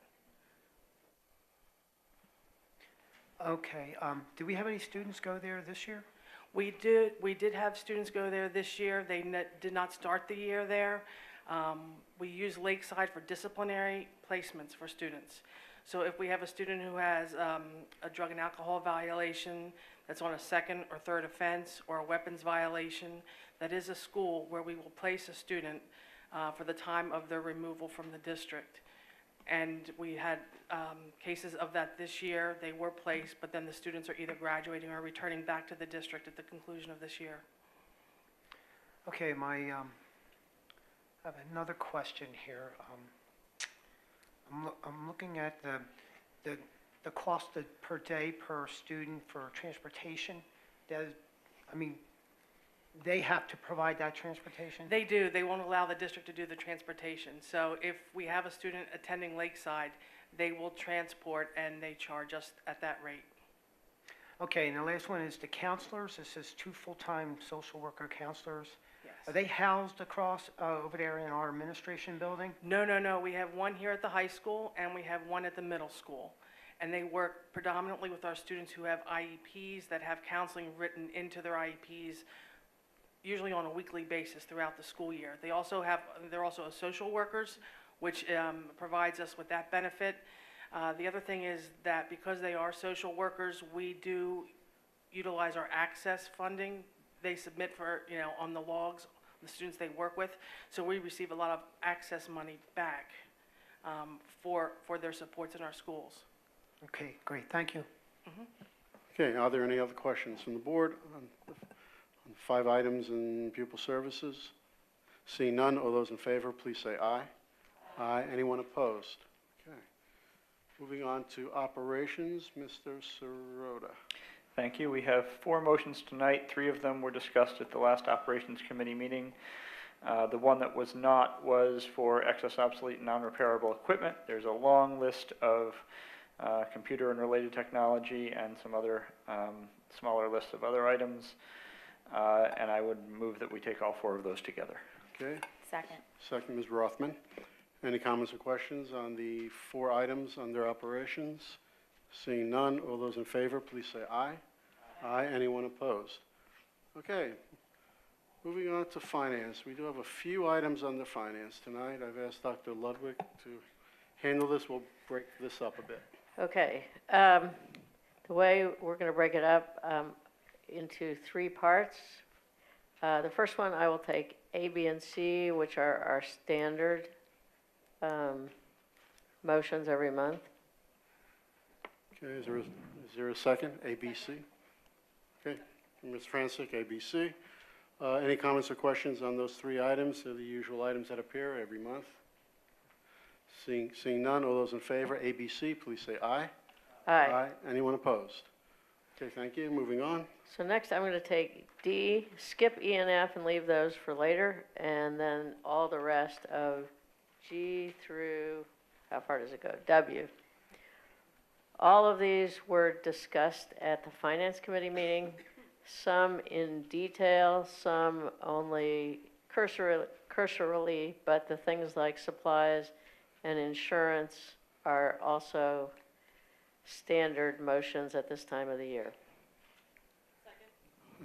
Okay, do we have any students go there this year? We did have students go there this year. They did not start the year there. We use Lakeside for disciplinary placements for students. So if we have a student who has a drug and alcohol violation that's on a 2nd or 3rd offense, or a weapons violation, that is a school where we will place a student for the time of their removal from the district. And we had cases of that this year. They were placed, but then the students are either graduating or returning back to the district at the conclusion of this year. Okay, I have another question here. I'm looking at the cost per day per student for transportation. They have to provide that transportation? They do. They won't allow the district to do the transportation. So if we have a student attending Lakeside, they will transport and they charge us at that rate. Okay, and the last one is the counselors. It says 2 full-time social worker counselors. Yes. Are they housed across over there in our administration building? No. We have one here at the high school and we have one at the middle school. And they work predominantly with our students who have IEPs, that have counseling written into their IEPs, usually on a weekly basis throughout the school year. They're also social workers, which provides us with that benefit. The other thing is that because they are social workers, we do utilize our access funding. They submit for, on the logs, the students they work with. So we receive a lot of access money back for their supports in our schools. Okay, great, thank you. Okay, are there any other questions from the board on the 5 items in Pupil Services? Seeing none, all those in favor, please say aye. Aye. Anyone opposed? Okay. Moving on to operations, Mr. Sirota. Thank you. We have 4 motions tonight. 3 of them were discussed at the last Operations Committee meeting. The one that was not was for excess, obsolete, and non-repairable equipment. There's a long list of computer and related technology and some other smaller list of other items. And I would move that we take all 4 of those together. Okay. Second. Second, Ms. Rothman. Any comments or questions on the 4 items under operations? Seeing none, all those in favor, please say aye. Aye. Anyone opposed? Okay. Moving on to finance. We do have a few items under finance tonight. I've asked Dr. Ludwig to handle this. We'll break this up a bit. Okay. The way we're going to break it up into three parts. The first one, I will take A, B, and C, which are our standard motions every month. Okay, is there a second? A, B, C? Okay, Ms. Francis, A, B, C. Any comments or questions on those three items? They're the usual items that appear every month. Seeing none, all those in favor, A, B, C, please say aye. Aye. Anyone opposed? Okay, thank you. Moving on. So next, I'm going to take D, skip E and F and leave those for later, and then all the rest of G through, how far does it go? W. All of these were discussed at the Finance Committee meeting, some in detail, some only cursorily, but the things like supplies and insurance are also standard motions at this time of the year.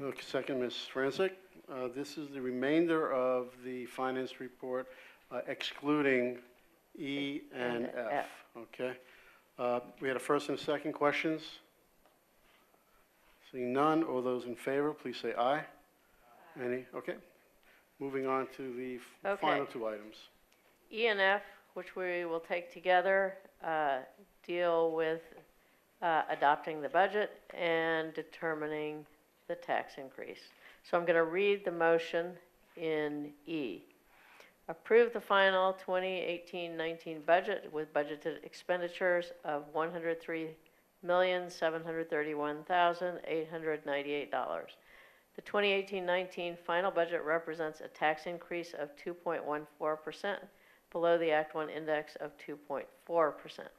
Okay, second, Ms. Francis. This is the remainder of the finance report, excluding E and F. Okay. We had a first and a second. Questions? Seeing none, all those in favor, please say aye. Any? Okay. Moving on to the final two items. E and F, which we will take together, deal with adopting the budget and determining the tax increase. So I'm going to read the motion in E. Approve the final 2018-19 budget with budgeted expenditures of $103,731,898. The 2018-19 final budget represents a tax increase of 2.14%, below the Act 1 index of 2.4%.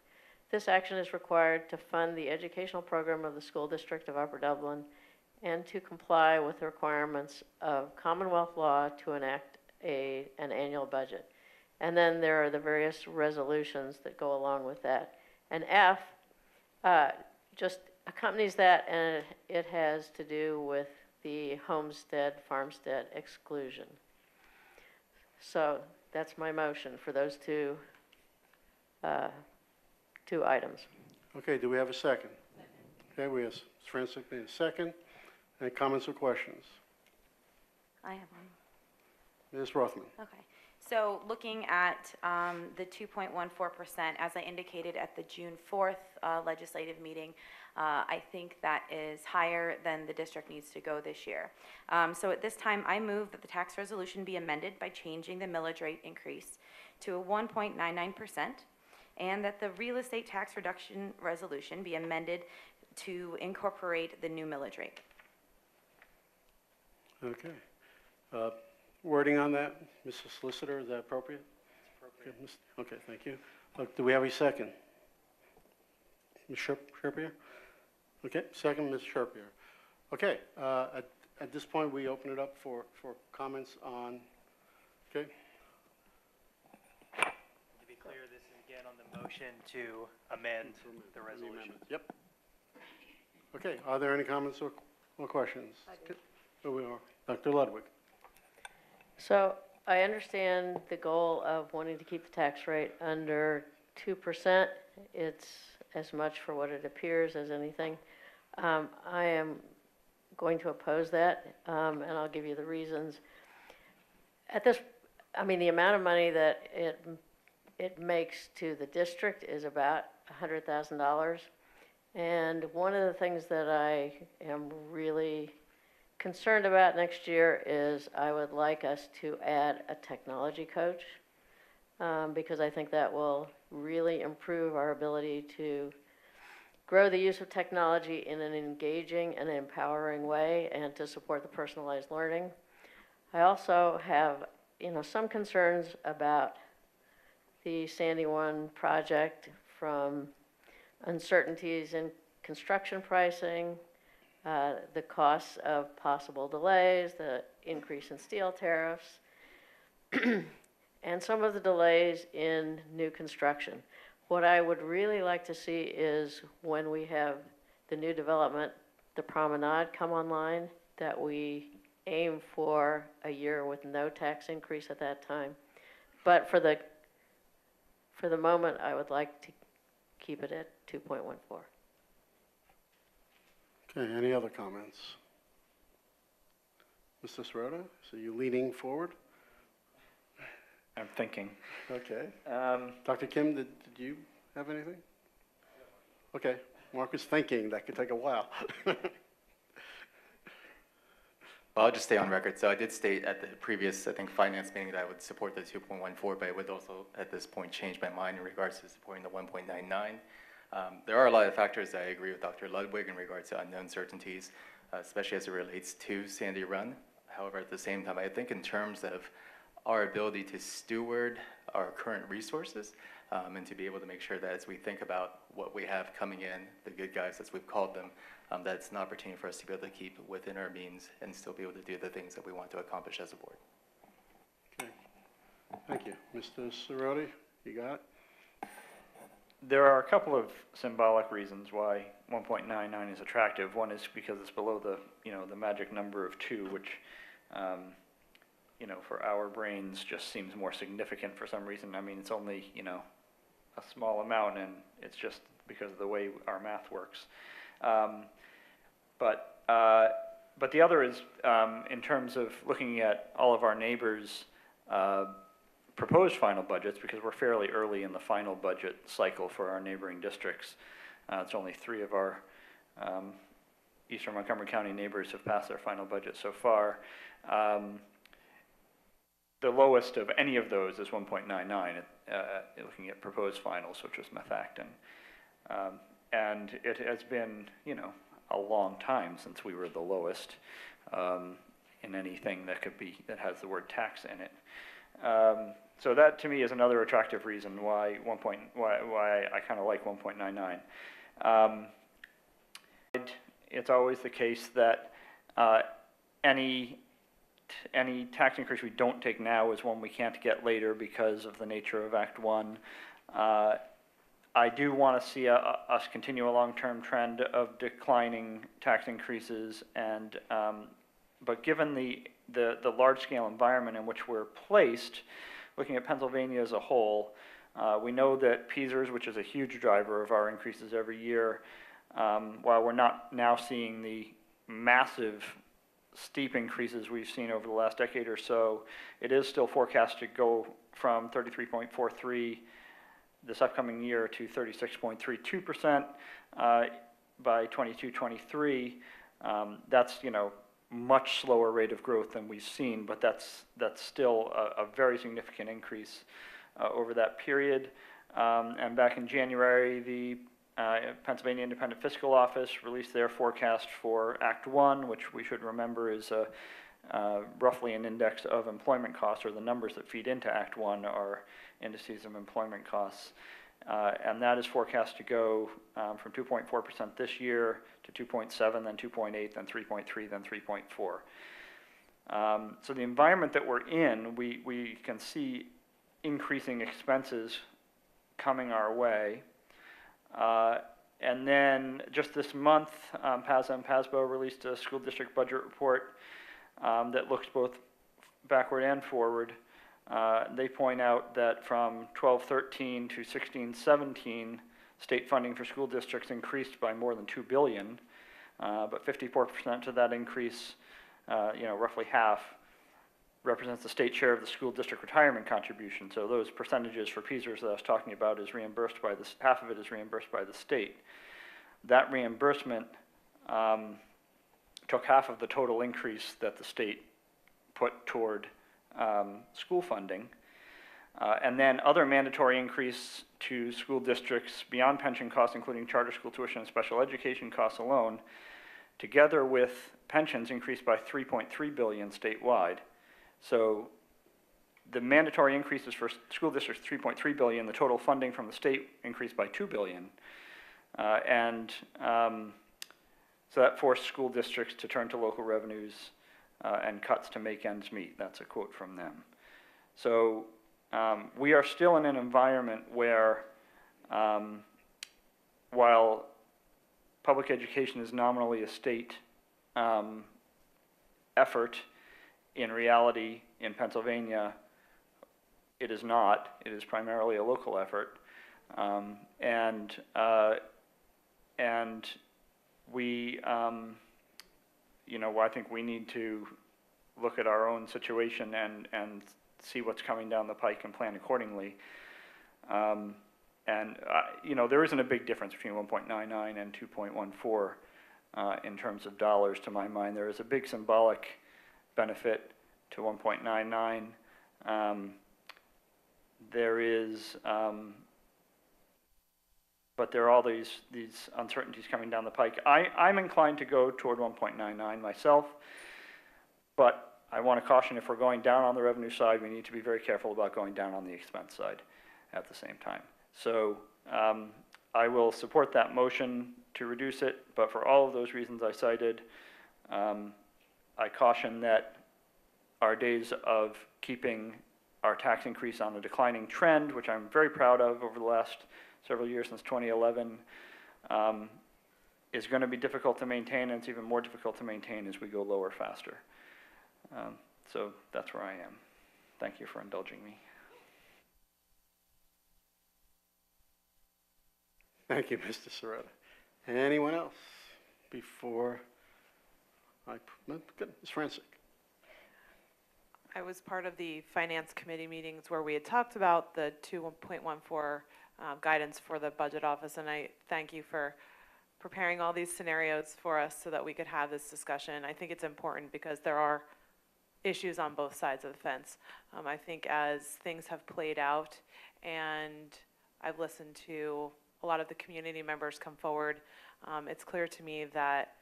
This action is required to fund the educational program of the School District of Upper Dublin and to comply with the requirements of Commonwealth law to enact an annual budget. And then there are the various resolutions that go along with that. And F just accompanies that, and it has to do with the homestead, farmstead exclusion. So that's my motion for those two items. Okay, do we have a second? Okay, we have Francis made a second. Any comments or questions? I have one. Ms. Rothman. Okay. So looking at the 2.14%, as I indicated at the June 4th legislative meeting, I think that is higher than the district needs to go this year. So at this time, I move that the tax resolution be amended by changing the millage rate increase to a 1.99%, and that the real estate tax reduction resolution be amended to incorporate the new millage rate. Okay. Wording on that, Mr. Solicitor, is that appropriate? Okay, thank you. Do we have a second? Ms. Sherpier? Okay, second, Ms. Sherpier. Okay, at this point, we open it up for comments on, okay? To be clear, this is again on the motion to amend the resolution. Yep. Okay, are there any comments or questions? Here we are. Dr. Ludwig. So I understand the goal of wanting to keep the tax rate under 2%. It's as much for what it appears as anything. I am going to oppose that, and I'll give you the reasons. The amount of money that it makes to the district is about $100,000. And one of the things that I am really concerned about next year is I would like us to add a technology coach, because I think that will really improve our ability to grow the use of technology in an engaging and empowering way and to support the personalized learning. I also have, some concerns about the Sandy One project, from uncertainties in construction pricing, the costs of possible delays, the increase in steel tariffs, and some of the delays in new construction. What I would really like to see is when we have the new development, the promenade, come online, that we aim for a year with no tax increase at that time. But for the moment, I would like to keep it at 2.14. Okay, any other comments? Mr. Sirota, so you leaning forward? I'm thinking. Okay. Dr. Kim, did you have anything? Okay, Mark was thinking, that could take a while. Well, I'll just stay on record. So I did state at the previous, I think, finance meeting that I would support the 2.14, but I would also, at this point, change my mind in regards to supporting the 1.99. There are a lot of factors that I agree with Dr. Ludwig in regards to unknown certainties, especially as it relates to Sandy Run. However, at the same time, I think in terms of our ability to steward our current resources, and to be able to make sure that as we think about what we have coming in, the good guys, as we've called them, that's an opportunity for us to be able to keep within our means and still be able to do the things that we want to accomplish as a board. Okay, thank you. Mr. Sirota, you got it? There are a couple of symbolic reasons why 1.99 is attractive. One is because it's below the, the magic number of 2, which, for our brains just seems more significant for some reason. I mean, it's only, a small amount, and it's just because of the way our math works. But the other is in terms of looking at all of our neighbors' proposed final budgets, because we're fairly early in the final budget cycle for our neighboring districts. It's only 3 of our Eastern Montgomery County neighbors have passed their final budget so far. The lowest of any of those is 1.99, looking at proposed finals, which was Methacton. And it has been, a long time since we were the lowest in anything that has the word tax in it. So that to me is another attractive reason why I kind of like 1.99. It's always the case that any tax increase we don't take now is one we can't get later because of the nature of Act 1. I do want to see us continue a long-term trend of declining tax increases, and but given the large-scale environment in which we're placed, looking at Pennsylvania as a whole, we know that PSERS, which is a huge driver of our increases every year, while we're not now seeing the massive steep increases we've seen over the last decade or so, it is still forecast to go from 33.43 this upcoming year to 36.32% by 22-23. That's much slower rate of growth than we've seen, but that's still a very significant increase over that period. And back in January, the Pennsylvania Independent Fiscal Office released their forecast for Act 1, which we should remember is roughly an index of employment costs, or the numbers that feed into Act 1 are indices of employment costs. And that is forecast to go from 2.4% this year to 2.7, then 2.8, then 3.3, then 3.4. So the environment that we're in, we can see increasing expenses coming our way. And then just this month, PASA and PASBO released a school district budget report that looks both backward and forward. They point out that from 12-13 to 16-17, state funding for school districts increased by more than $2 billion, but 54% of that increase, roughly half, represents the state share of the school district retirement contribution. So those percentages for PSERS that I was talking about is reimbursed by this, half of it is reimbursed by the state. That reimbursement took half of the total increase that the state put toward school funding. And then other mandatory increase to school districts beyond pension costs, including charter school tuition and special education costs alone, together with pensions, increased by $3.3 billion statewide. So the mandatory increases for school districts, $3.3 billion, the total funding from the state increased by $2 billion. So that forced school districts to turn to local revenues and cuts to make ends meet. That's a quote from them. So we are still in an environment where while public education is nominally a state effort, in reality, in Pennsylvania, it is not. It is primarily a local effort. And we, I think we need to look at our own situation and see what's coming down the pike and plan accordingly. You know, there isn't a big difference between 1.99 and 2.14 in terms of dollars to my mind. There is a big symbolic benefit to 1.99. There is, but there are all these uncertainties coming down the pike. I'm inclined to go toward 1.99 myself, but I want to caution, if we're going down on the revenue side, we need to be very careful about going down on the expense side at the same time. So I will support that motion to reduce it, but for all of those reasons I cited, I caution that our days of keeping our tax increase on a declining trend, which I'm very proud of over the last several years since 2011, is going to be difficult to maintain, and it's even more difficult to maintain as we go lower faster. So that's where I am. Thank you for indulging me. Thank you, Mr. Serrata. Anyone else before good, Ms. Francis? I was part of the Finance Committee meetings where we had talked about the 2.14 guidance for the Budget Office, and I thank you for preparing all these scenarios for us so that we could have this discussion. I think it's important because there are issues on both sides of the fence. I think as things have played out, and I've listened to a lot of the community members come forward, it's clear to me that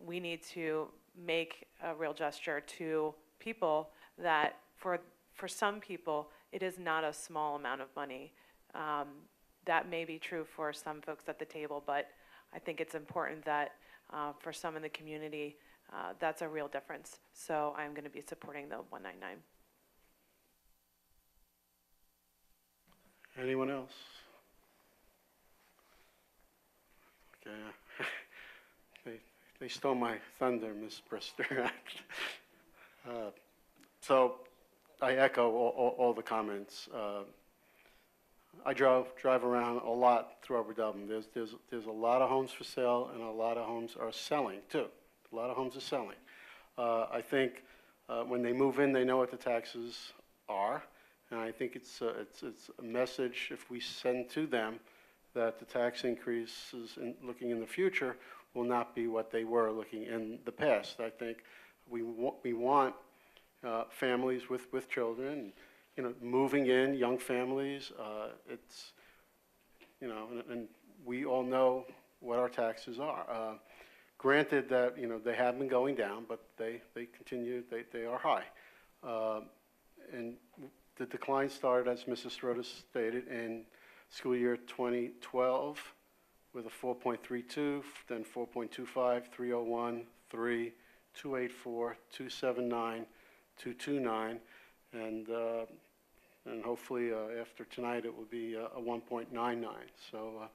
we need to make a real gesture to people that for some people, it is not a small amount of money. That may be true for some folks at the table, but I think it's important that for some in the community, that's a real difference. So I'm going to be supporting the 199. Anyone else? Okay. They stole my thunder, Ms. Brister. So I echo all the comments. I drive around a lot through Upper Dublin. There's a lot of homes for sale, and a lot of homes are selling too. A lot of homes are selling. I think when they move in, they know what the taxes are, and I think it's a message if we send to them that the tax increases looking in the future will not be what they were looking in the past. I think we want families with children, you know, moving in, young families. It's, you know, and we all know what our taxes are. Granted that, you know, they have been going down, but they continue, they are high. And the decline started, as Mrs. Serrata stated, in school year 2012 with a 4.32, then 4.25, 301, 3, 284, 279, 229, and hopefully after tonight it will be a 1.99. So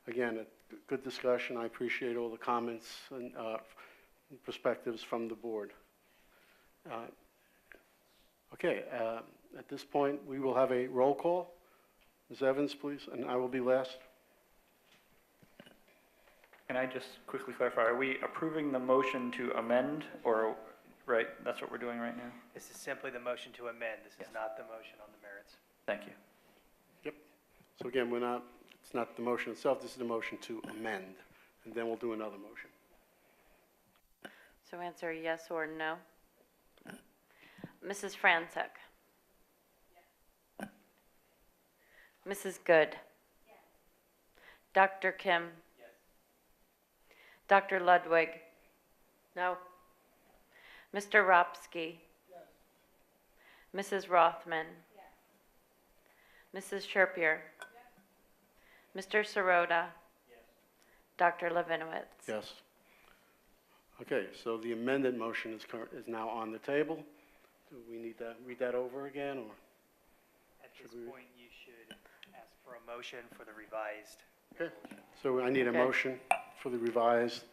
again, a good discussion. I appreciate all the comments and perspectives from the board. Okay, at this point we will have a roll call. Ms. Evans, please, and I will be last. Can I just quickly clarify, are we approving the motion to amend, or, right, that's what we're doing right now? This is simply the motion to amend. This is not the motion on the merits. Thank you. Yep. So again, it's not the motion itself, this is the motion to amend, and then we'll do another motion. So answer yes or no. Mrs. Franczek? Yes. Mrs. Good? Yes. Dr. Kim? Yes. Dr. Ludwig? No? Mr. Ropsky? Yes. Mrs. Rothman? Yes. Mrs. Sherpier? Yes. Mr. Serrata? Yes. Dr. Levinowitz? Yes. Okay, so the amended motion is now on the table. Do we need to read that over again, or? At this point, you should ask for a motion for the revised. Okay, so I need a motion for the revised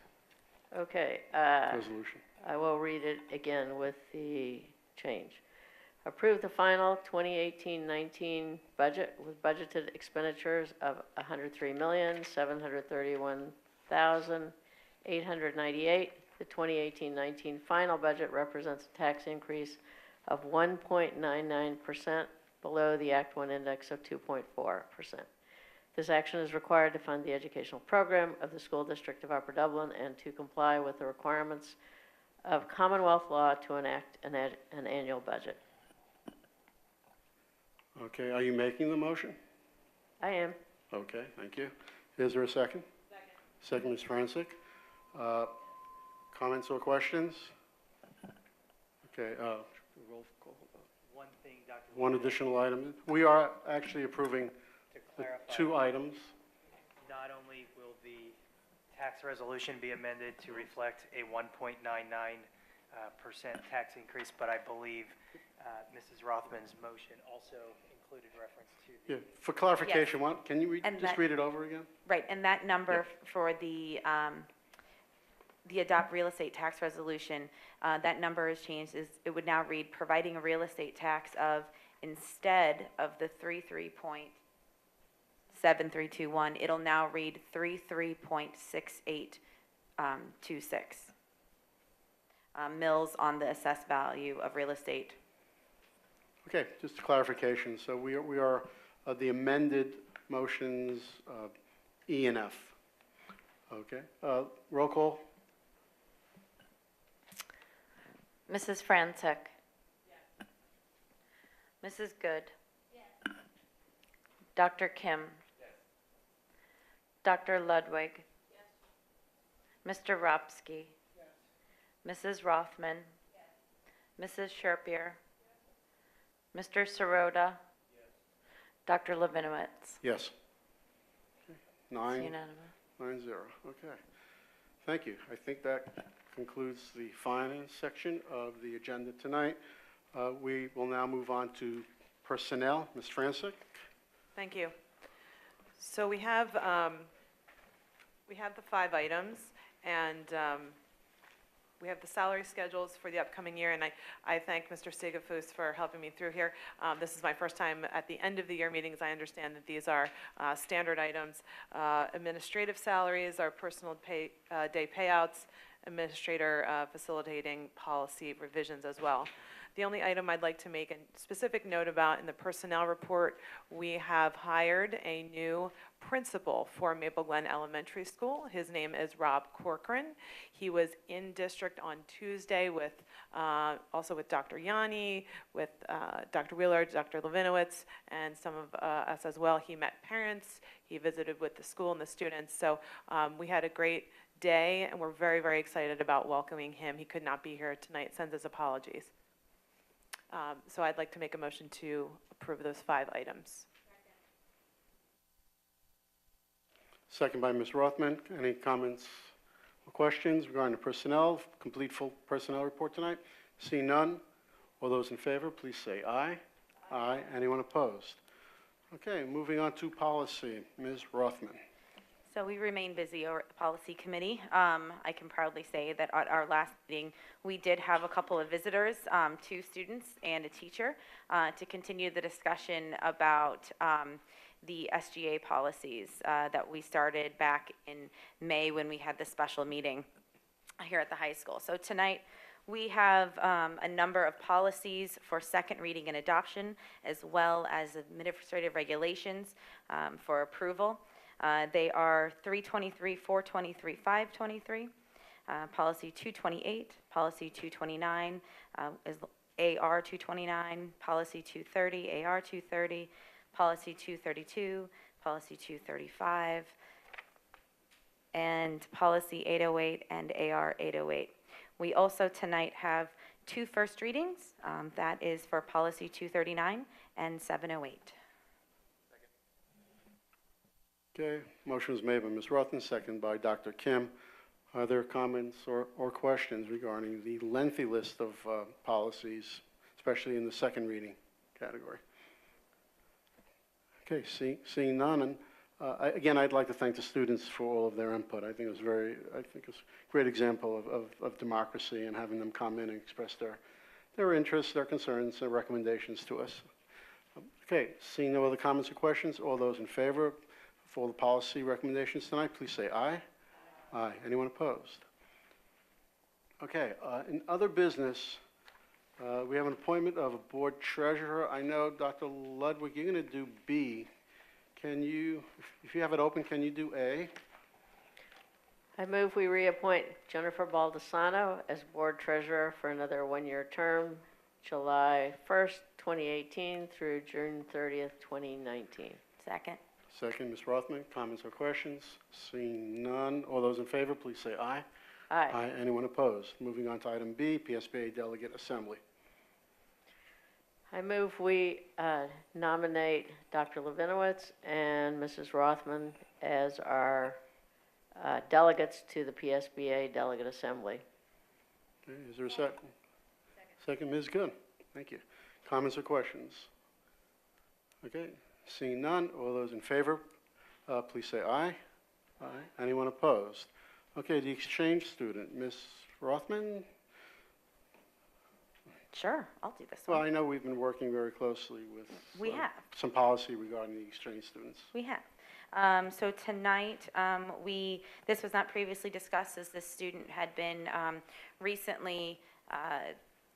Okay. resolution. I will read it again with the change. Approve the final 2018-19 budget with budgeted expenditures of $103,731,898 The 2018-19 final budget represents a tax increase of 1.99% below the Act 1 index of 2.4%. This action is required to fund the educational program of the School District of Upper Dublin and to comply with the requirements of Commonwealth law to enact an annual budget. Okay, are you making the motion? I am. Okay, thank you. Is there a second? Second, Ms. Francis. Comments or questions? Okay, roll call. One thing, Dr. One additional item. We are actually approving To clarify, two items. not only will the tax resolution be amended to reflect a 1.99% tax increase, but I believe Mrs. Rothman's motion also included reference to the Yeah, for clarification, can you And just that- read it over again? Right, and that number for the adopt real estate tax resolution, that number is changed, it would now read, providing a real estate tax of, instead of the 33.7321, it'll now read 33.6826 mills on the assessed value of real estate. Okay, just a clarification. So we are the amended motions E and F. Okay, roll call? Mrs. Frantic? Mrs. Good? Dr. Kim? Dr. Ludwig? Mr. Ropsky? Mrs. Rothman? Mrs. Sherpier? Mr. Sirota? Dr. Levinowitz? Yes. Okay, It's 9-0. unanimous. Okay. Thank you. I think that concludes the finance section of the agenda tonight. We will now move on to personnel. Ms. Francis? Thank you. So we have the 5 items, and we have the salary schedules for the upcoming year, and I thank Mr. Stigafus for helping me through here. This is my first time at the end of the year meetings. I understand that these are standard items. Administrative salaries are personal day payouts, administrator facilitating policy revisions as well. The only item I'd like to make a specific note about in the personnel report, we have hired a new principal for Maple Glen Elementary School. His name is Rob Corcoran. He was in district on Tuesday with, also with Dr. Yanni, with Dr. Wheeler, Dr. Levinowitz, and some of us as well. He met parents, he visited with the school and the students. So we had a great day, and we're very, very excited about welcoming him. He could not be here tonight, sends his apologies. So I'd like to make a motion to approve those 5 items. Second by Ms. Rothman. Any comments or questions regarding the personnel, complete full personnel report tonight? See none. All those in favor, please say aye. Aye. Anyone opposed? Okay, moving on to policy. Ms. Rothman. So we remain busy over at the policy committee. I can proudly say that at our last meeting, we did have a couple of visitors, 2 students and a teacher, to continue the discussion about the SGA policies that we started back in May when we had the special meeting here at the high school. So tonight, we have a number of policies for second reading and adoption, as well as administrative regulations for approval. They are 323, 423, 523, policy 228, policy 229, is AR 229, policy 230, AR 230, policy 232, policy 235, and policy 808 and AR 808. We also tonight have 2 first readings. That is for policy 239 and 708. Okay, motion was made by Ms. Rothman, second by Dr. Kim. Are there comments or questions regarding the lengthy list of policies, especially in the second reading category? Okay, seeing none, and again, I'd like to thank the students for all of their input. I think it was a great example of democracy and having them come in and express their interests, their concerns, their recommendations to us. Okay, seeing no other comments or questions, all those in favor for the policy recommendations tonight, please say aye. Aye. Anyone opposed? Okay, in other business, we have an appointment of a board treasurer. I know, Dr. Ludwig, you're going to do B. Can you, if you have it open, can you do A? I move we reappoint Jennifer Baldessano as board treasurer for another one-year term, July 1st, 2018 through June 30th, 2019. Second. Second, Ms. Rothman, comments or questions? Seeing none, all those in favor, please say aye. Aye. Anyone opposed? Moving on to item B, PSBA Delegate Assembly. I move we nominate Dr. Levinowitz and Mrs. Rothman as our delegates to the PSBA Delegate Assembly. Okay, is there a second? Second, Ms. Gunn. Thank you. Comments or questions? Okay, seeing none, all those in favor, please say aye. Aye. Anyone opposed? Okay, the exchange student, Ms. Rothman? Sure, I'll do this Well, one. I know we've been working very closely with We have. some policy regarding the exchange students. We have. So tonight, this was not previously discussed as this student had been recently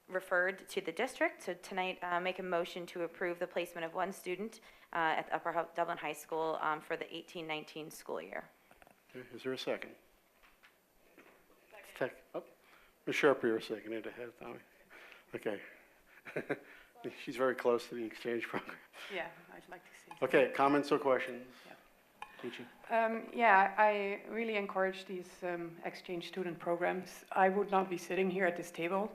referred to the district. So tonight, make a motion to approve the placement of one student at the Upper Dublin High School for the 18-19 school year. Okay, is there a second? Oh, Ms. Sharper, seconded ahead of time. Okay. She's very close to the exchange program. Yeah, I'd like to see. Okay, comments or questions? Yeah, I really encourage these exchange student programs. I would not be sitting here at this table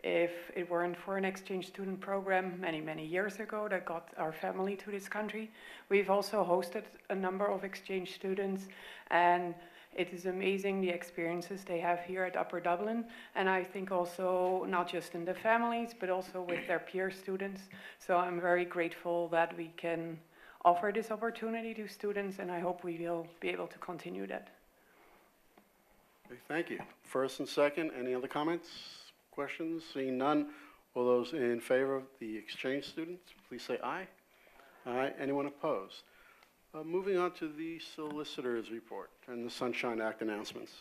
if it weren't for an exchange student program many, many years ago that got our family to this country. We've also hosted a number of exchange students, and it is amazing the experiences they have here at Upper Dublin, and I think also not just in the families, but also with their peer students. So I'm very grateful that we can offer this opportunity to students, and I hope we will be able to continue that. Okay, thank you. First and second, any other comments, questions? Seeing none, all those in favor of the exchange students, please say aye. Aye. Anyone opposed? Moving on to the solicitor's report and the Sunshine Act announcements.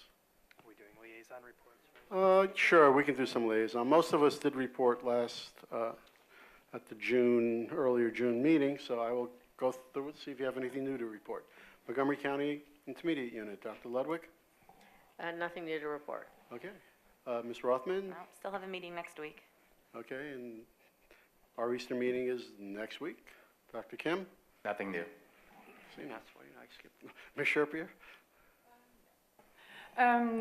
Are we doing liaison reports? Sure, we can do some liaison. Most of us did report last at the earlier June meeting, so I will go through it, see if you have anything new to report. Montgomery County Intermediate Unit, Dr. Ludwig? Nothing new to report. Okay. Ms. Rothman? Well, still have a meeting next week. Okay, and our Easter meeting is next week. Dr. Kim? Nothing new. See, that's why I skipped. Ms. Sherpier?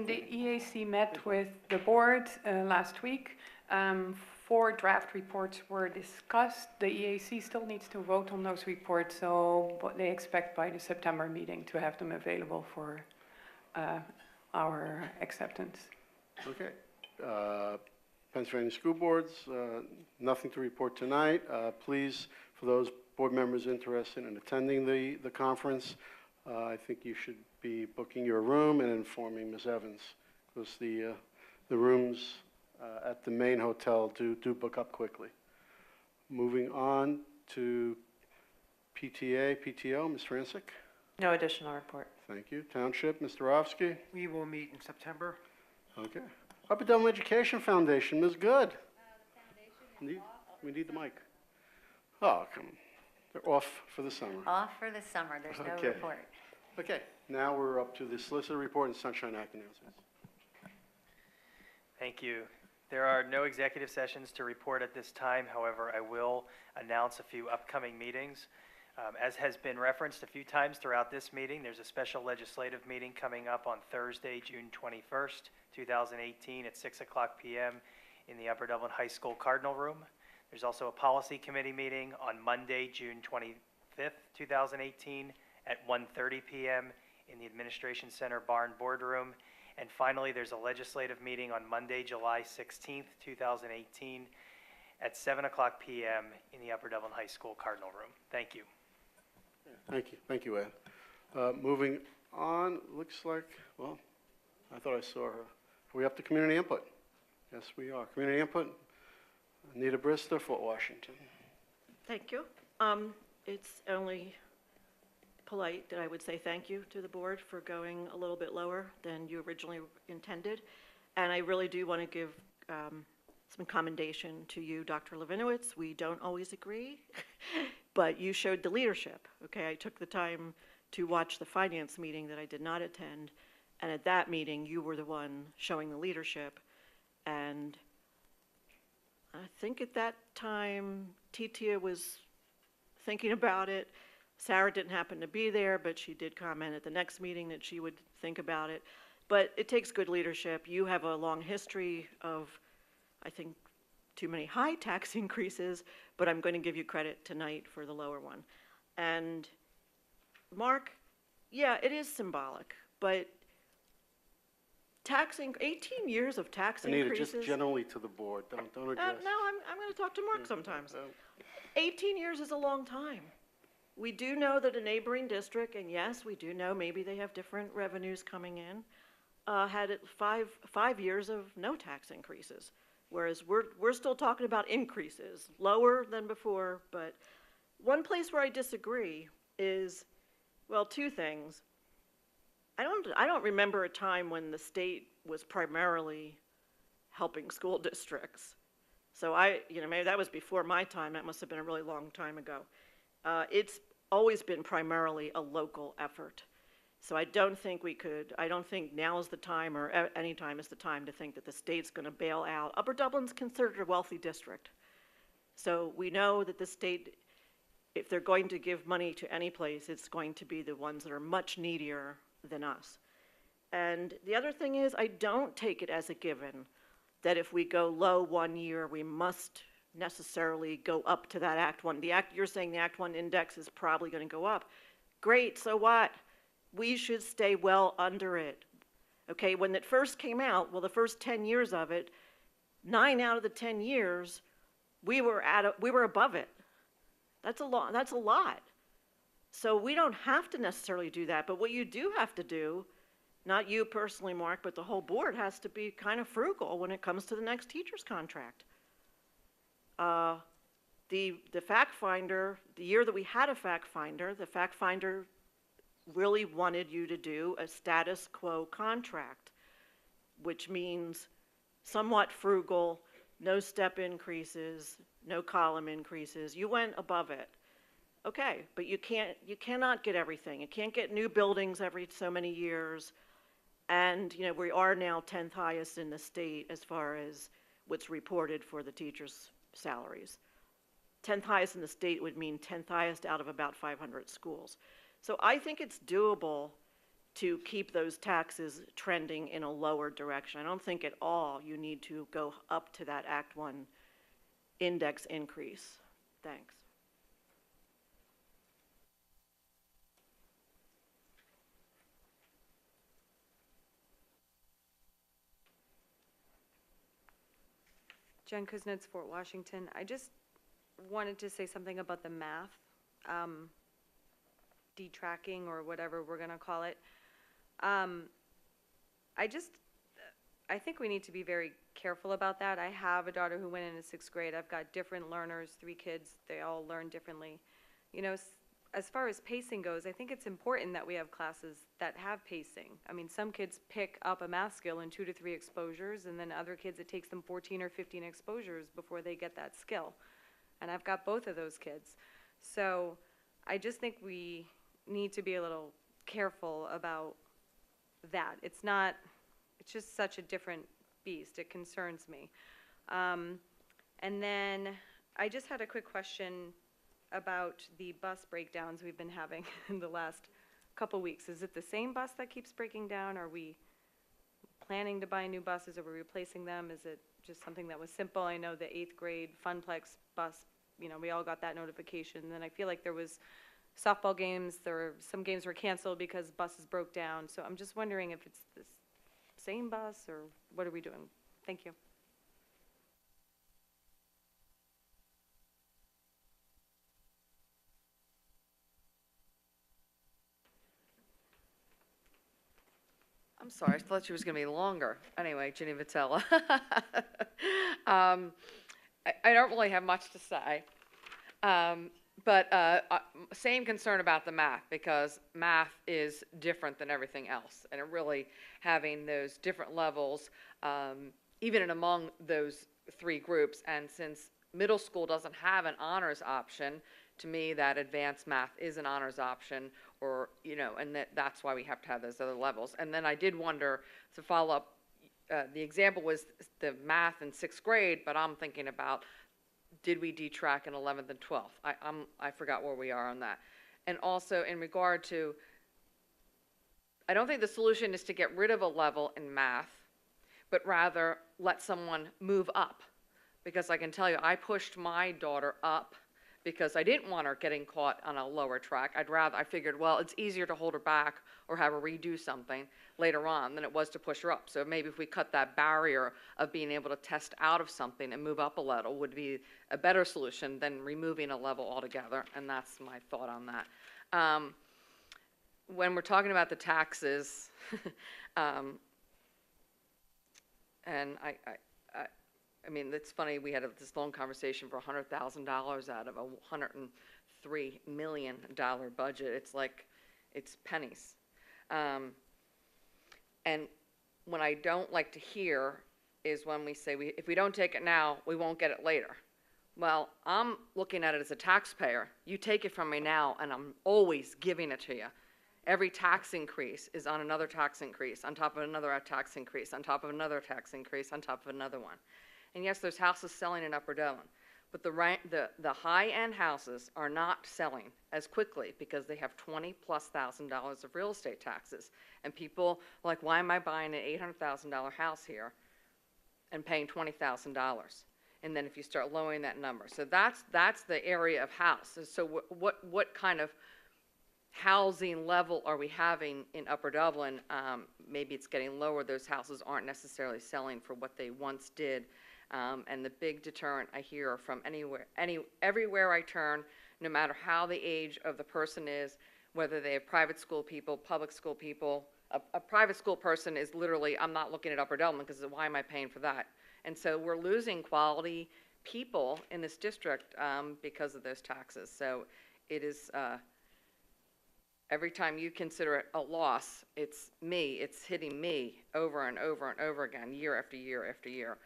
The EAC met with the board last week. 4 draft reports were discussed. The EAC still needs to vote on those reports, so but they expect by the September meeting to have them available for our acceptance. Okay. Pennsylvania School Boards, nothing to report tonight. Please, for those board members interested in attending the conference, I think you should be booking your room and informing Ms. Evans, because the rooms at the main hotel do book up quickly. Moving on to PTO, Ms. Francic. No additional report. Thank you. Township, Mr. Rofsky. We will meet in September. Okay. Upper Dublin Education Foundation, Ms. Good. We need the mic. Oh, come on. They're off for the summer. Off for the summer, there's no Okay. report. Okay, now we're up to the solicitor report and Sunshine Act announcements. Thank you. There are no executive sessions to report at this time. However, I will announce a few upcoming meetings. As has been referenced a few times throughout this meeting, there's a special legislative meeting coming up on Thursday, June 21st, 2018 at 6 o'clock p.m. in the Upper Dublin High School Cardinal Room. There's also a policy committee meeting on Monday, June 25th, 2018 at 1:30 p.m. in the Administration Center Barn Boardroom. And finally, there's a legislative meeting on Monday, July 16th, 2018 at 7 o'clock p.m. in the Upper Dublin High School Cardinal Room. Thank you. Thank you, Ed. Moving on, looks like, well, I thought I saw her. Are we up to community input? Yes, we are. Community input, Anita Brister, Fort Washington. Thank you. It's only polite that I would say thank you to the board for going a little bit lower than you originally intended. And I really do want to give some commendation to you, Dr. Levinowitz. We don't always agree, but you showed the leadership, okay? I took the time to watch the finance meeting that I did not attend, and at that meeting, you were the one showing the leadership. And I think at that time, Titia was thinking about it. Sarah didn't happen to be there, but she did comment at the next meeting that she would think about it. But it takes good leadership. You have a long history of, I think, too many high tax increases, but I'm going to give you credit tonight for the lower one. And Mark, yeah, it is symbolic, but 18 years of tax Anita, increases. just generally to the board, don't address. No, I'm going to talk to Mark sometimes. 18 years is a long time. We do know that a neighboring district, and yes, we do know maybe they have different revenues coming in, had it five years of no tax increases, whereas we're still talking about increases, lower than before. But one place where I disagree is, well, two things. I don't remember a time when the state was primarily helping school districts. So maybe that was before my time. That must have been a really long time ago. It's always been primarily a local effort. So I don't think now is the time, or any time is the time, to think that the state's going to bail out. Upper Dublin's considered a wealthy district. So we know that the state, if they're going to give money to any place, it's going to be the ones that are much needier than us. And the other thing is, I don't take it as a given that if we go low one year, we must necessarily go up to that Act 1. You're saying the Act 1 index is probably going to go up. Great, so what? We should stay well under it. Okay, when it first came out, well, the first 10 years of it, 9 out of the 10 years, we were above it. That's a lot. So we don't have to necessarily do that, but what you do have to do, not you personally, Mark, but the whole board has to be kind of frugal when it comes to the next teacher's contract. The fact finder, the year that we had a fact finder, the fact finder really wanted you to do a status quo contract, which means somewhat frugal, no step increases, no column increases. You went above it. Okay, but you cannot get everything. You can't get new buildings every so many years. And, we are now 10th highest in the state as far as what's reported for the teachers' salaries. 10th highest in the state would mean 10th highest out of about 500 schools. So I think it's doable to keep those taxes trending in a lower direction. I don't think at all you need to go up to that Act 1 index increase. Thanks. Jen Kuznets, Fort Washington. I just wanted to say something about the math, detracking or whatever we're going to call it. I think we need to be very careful about that. I have a daughter who went into 6th grade. I've got different learners, 3 kids. They all learn differently. As far as pacing goes, I think it's important that we have classes that have pacing. I mean, some kids pick up a math skill in 2 to 3 exposures, and then other kids, it takes them 14 or 15 exposures before they get that skill. And I've got both of those kids. So I just think we need to be a little careful about that. It's just such a different beast. It concerns me. And then I just had a quick question about the bus breakdowns we've been having in the last couple weeks. Is it the same bus that keeps breaking down? Are we planning to buy new buses? Are we replacing them? Is it just something that was simple? I know the 8th grade Funplex bus, we all got that notification. And then I feel like there was softball games, some games were canceled because buses broke down. So I'm just wondering if it's the same bus or what are we doing? Thank you. I'm sorry, I thought she was going to be longer. Anyway, Ginny Vitella. I don't really have much to say. But same concern about the math, because math is different than everything else. And it really having those different levels, even in among those three groups. And since middle school doesn't have an honors option, to me, that advanced math is an honors option, or, you know, and that's why we have to have those other levels. And then I did wonder, to follow up, the example was the math in 6th grade, but I'm thinking about, did we detrack in 11th and 12th? I forgot where we are on that. And also in regard to, I don't think the solution is to get rid of a level in math, but rather let someone move up. Because I can tell you, I pushed my daughter up because I didn't want her getting caught on a lower track. I figured, well, it's easier to hold her back or have her redo something later on than it was to push her up. So maybe if we cut that barrier of being able to test out of something and move up a level would be a better solution than removing a level altogether, and that's my thought on that. When we're talking about the taxes, and I mean, it's funny, we had this long conversation for $100,000 out of a $103 million budget. It's like, it's pennies. And what I don't like to hear is when we say, if we don't take it now, we won't get it later. Well, I'm looking at it as a taxpayer. You take it from me now, and I'm always giving it to you. Every tax increase is on another tax increase, on top of another tax increase, on top of another tax increase, on top of another one. And yes, there's houses selling in Upper Dublin, but the high-end houses are not selling as quickly because they have $20,000+ of real estate taxes. And people are like, why am I buying an $800,000 house here and paying $20,000? And then if you start lowering that number. So that's the area of house. So what kind of housing level are we having in Upper Dublin? Maybe it's getting lower. Those houses aren't necessarily selling for what they once did. And the big deterrent I hear from everywhere I turn, no matter how the age of the person is, whether they have private school people, public school people, a private school person is literally, I'm not looking at Upper Dublin because why am I paying for that? And so we're losing quality people in this district because of those taxes. So it is, every time you consider it a loss, it's hitting me over and over and over again, year after year after year.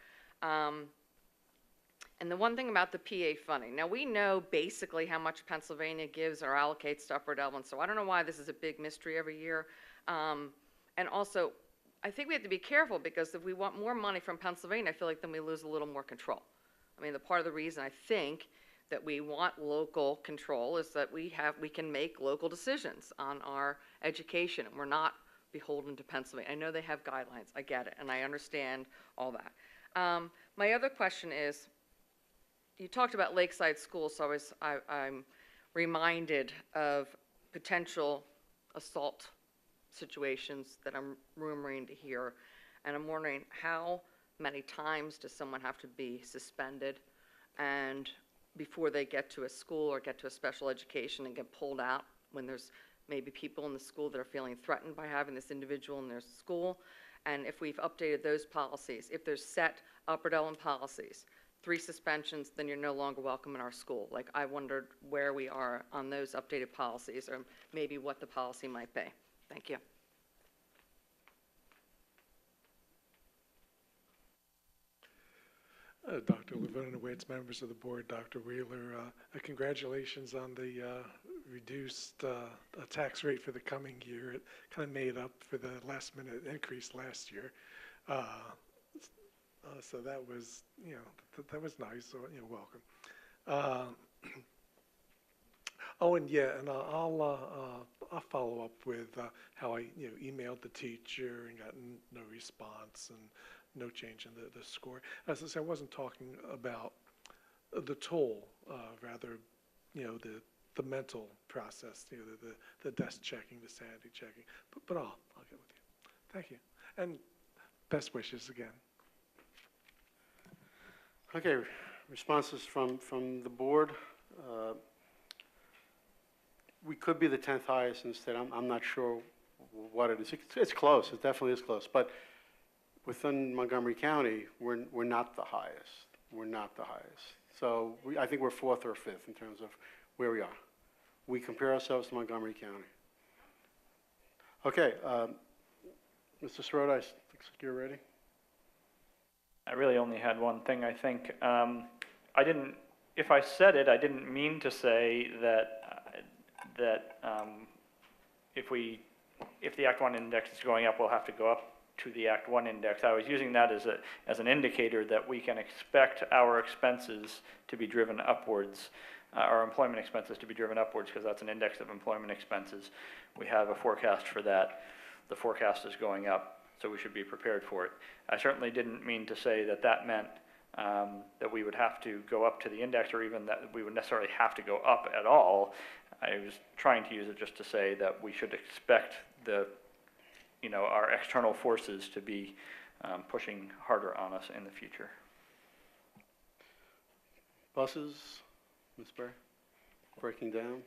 And the one thing about the PA funding, now we know basically how much Pennsylvania gives or allocates to Upper Dublin, so I don't know why this is a big mystery every year. And also, I think we have to be careful because if we want more money from Pennsylvania, I feel like then we lose a little more control. I mean, the part of the reason I think that we want local control is that we can make local decisions on our education, and we're not beholden to Pennsylvania. I know they have guidelines, I get it, and I understand all that. My other question is, you talked about Lakeside School, so I'm reminded of potential assault situations that I'm rumoring to hear, and I'm wondering how many times does someone have to be suspended and before they get to a school or get to a special education and get pulled out when there's maybe people in the school that are feeling threatened by having this individual in their school, and if we've updated those policies, if there's set Upper Dublin policies, 3 suspensions, then you're no longer welcome in our school. Like, I wondered where we are on those updated policies, or maybe what the policy might be. Thank you. Dr. Levinowitz, members of the board, Dr. Wheeler, congratulations on the reduced tax rate for the coming year. It kind of made up for the last minute increase last year. So that was, that was nice, so, welcome. Oh, and yeah, and I'll follow up with how I, emailed the teacher and got no response and no change in the score. As I said, I wasn't talking about the toll, rather, the mental process, the desk checking, the sanity checking. But I'll get with you. Thank you, and best wishes again. Okay, responses from the board. We could be the 10th highest in the state. I'm not sure what it is. It's close. It definitely is close. But within Montgomery County, we're not the highest. We're not the highest. So I think we're 4th or 5th in terms of where we are. We compare ourselves to Montgomery County. Okay, Mr. Sirota, I think you're ready. I really only had one thing, I think. If I said it, I didn't mean to say that if the Act 1 index is going up, we'll have to go up to the Act 1 index. I was using that as an indicator that we can expect our expenses to be driven upwards, our employment expenses to be driven upwards, because that's an index of employment expenses. We have a forecast for that. The forecast is going up, so we should be prepared for it. I certainly didn't mean to say that that meant that we would have to go up to the index, or even that we would necessarily have to go up at all. I was trying to use it just to say that we should expect our external forces to be pushing harder on us in the future. Buses, Ms. Berry, breaking down.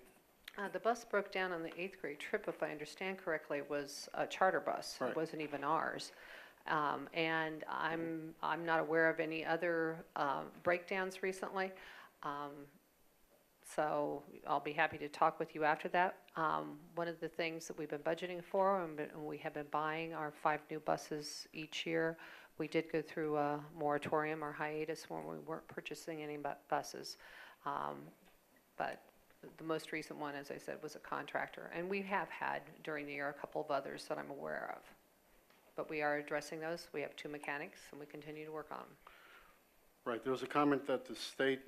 The bus broke down on the 8th grade trip, if I understand correctly, was a charter bus. Right. It wasn't even ours. And I'm not aware of any other breakdowns recently. So I'll be happy to talk with you after that. One of the things that we've been budgeting for, and we have been buying, are 5 new buses each year. We did go through a moratorium or hiatus when we weren't purchasing any buses. But the most recent one, as I said, was a contractor. And we have had during the year a couple of others that I'm aware of. But we are addressing those. We have 2 mechanics, and we continue to work on them. Right, there was a comment that the state,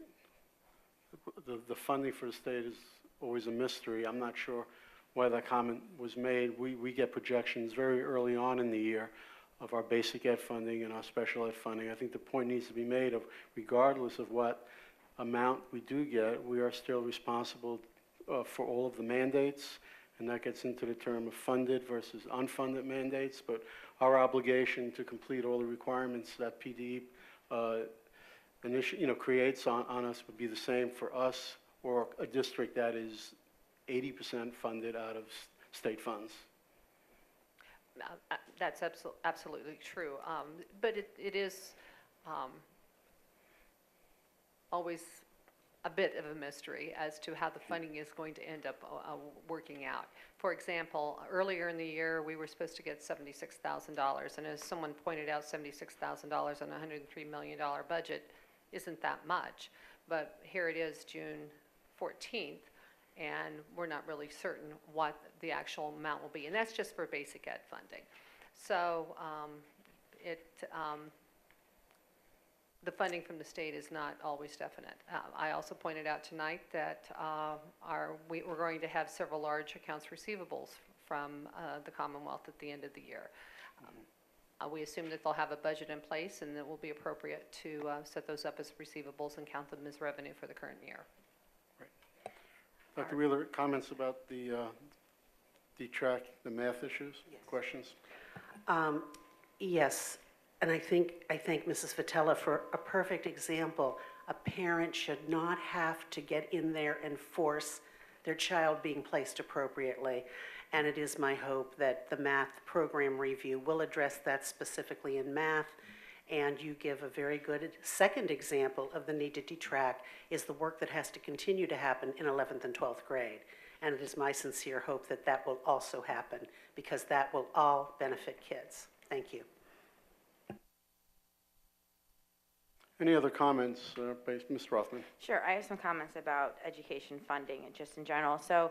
the funding for the state is always a mystery. I'm not sure why that comment was made. We get projections very early on in the year of our basic ed funding and our special ed funding. I think the point needs to be made of, regardless of what amount we do get, we are still responsible for all of the mandates, and that gets into the term of funded versus unfunded mandates, but our obligation to complete all the requirements that PDE creates on us would be the same for us or a district that is 80% funded out of state funds. That's absolutely true. But it is always a bit of a mystery as to how the funding is going to end up working out. For example, earlier in the year, we were supposed to get $76,000, and as someone pointed out, $76,000 on a $103 million budget isn't that much. But here it is, June 14th, and we're not really certain what the actual amount will be, and that's just for basic ed funding. So the funding from the state is not always definite. I also pointed out tonight that we're going to have several large accounts receivables from the Commonwealth at the end of the year. We assume that they'll have a budget in place, and it will be appropriate to set those up as receivables and count them as revenue for the current year. Dr. Wheeler, comments about the track, the math issues, questions? Yes, and I thank Mrs. Vitella for a perfect example. A parent should not have to get in there and force their child being placed appropriately. And it is my hope that the math program review will address that specifically in math. And you give a very good second example of the need to detract is the work that has to continue to happen in 11th and 12th grade. And it is my sincere hope that that will also happen, because that will all benefit kids. Thank you. Any other comments, Ms. Rothman? Sure, I have some comments about education funding and just in general. So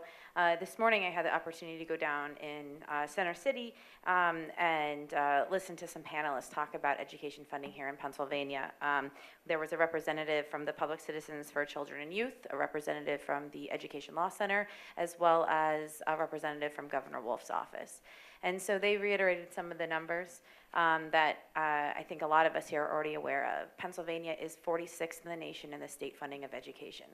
this morning I had the opportunity to go down in Center City and listen to some panelists talk about education funding here in Pennsylvania. There was a representative from the Public Citizens for Children and Youth, a representative from the Education Law Center, as well as a representative from Governor Wolf's office. And so they reiterated some of the numbers that I think a lot of us here are already aware of. Pennsylvania is 46th in the nation in the state funding of education.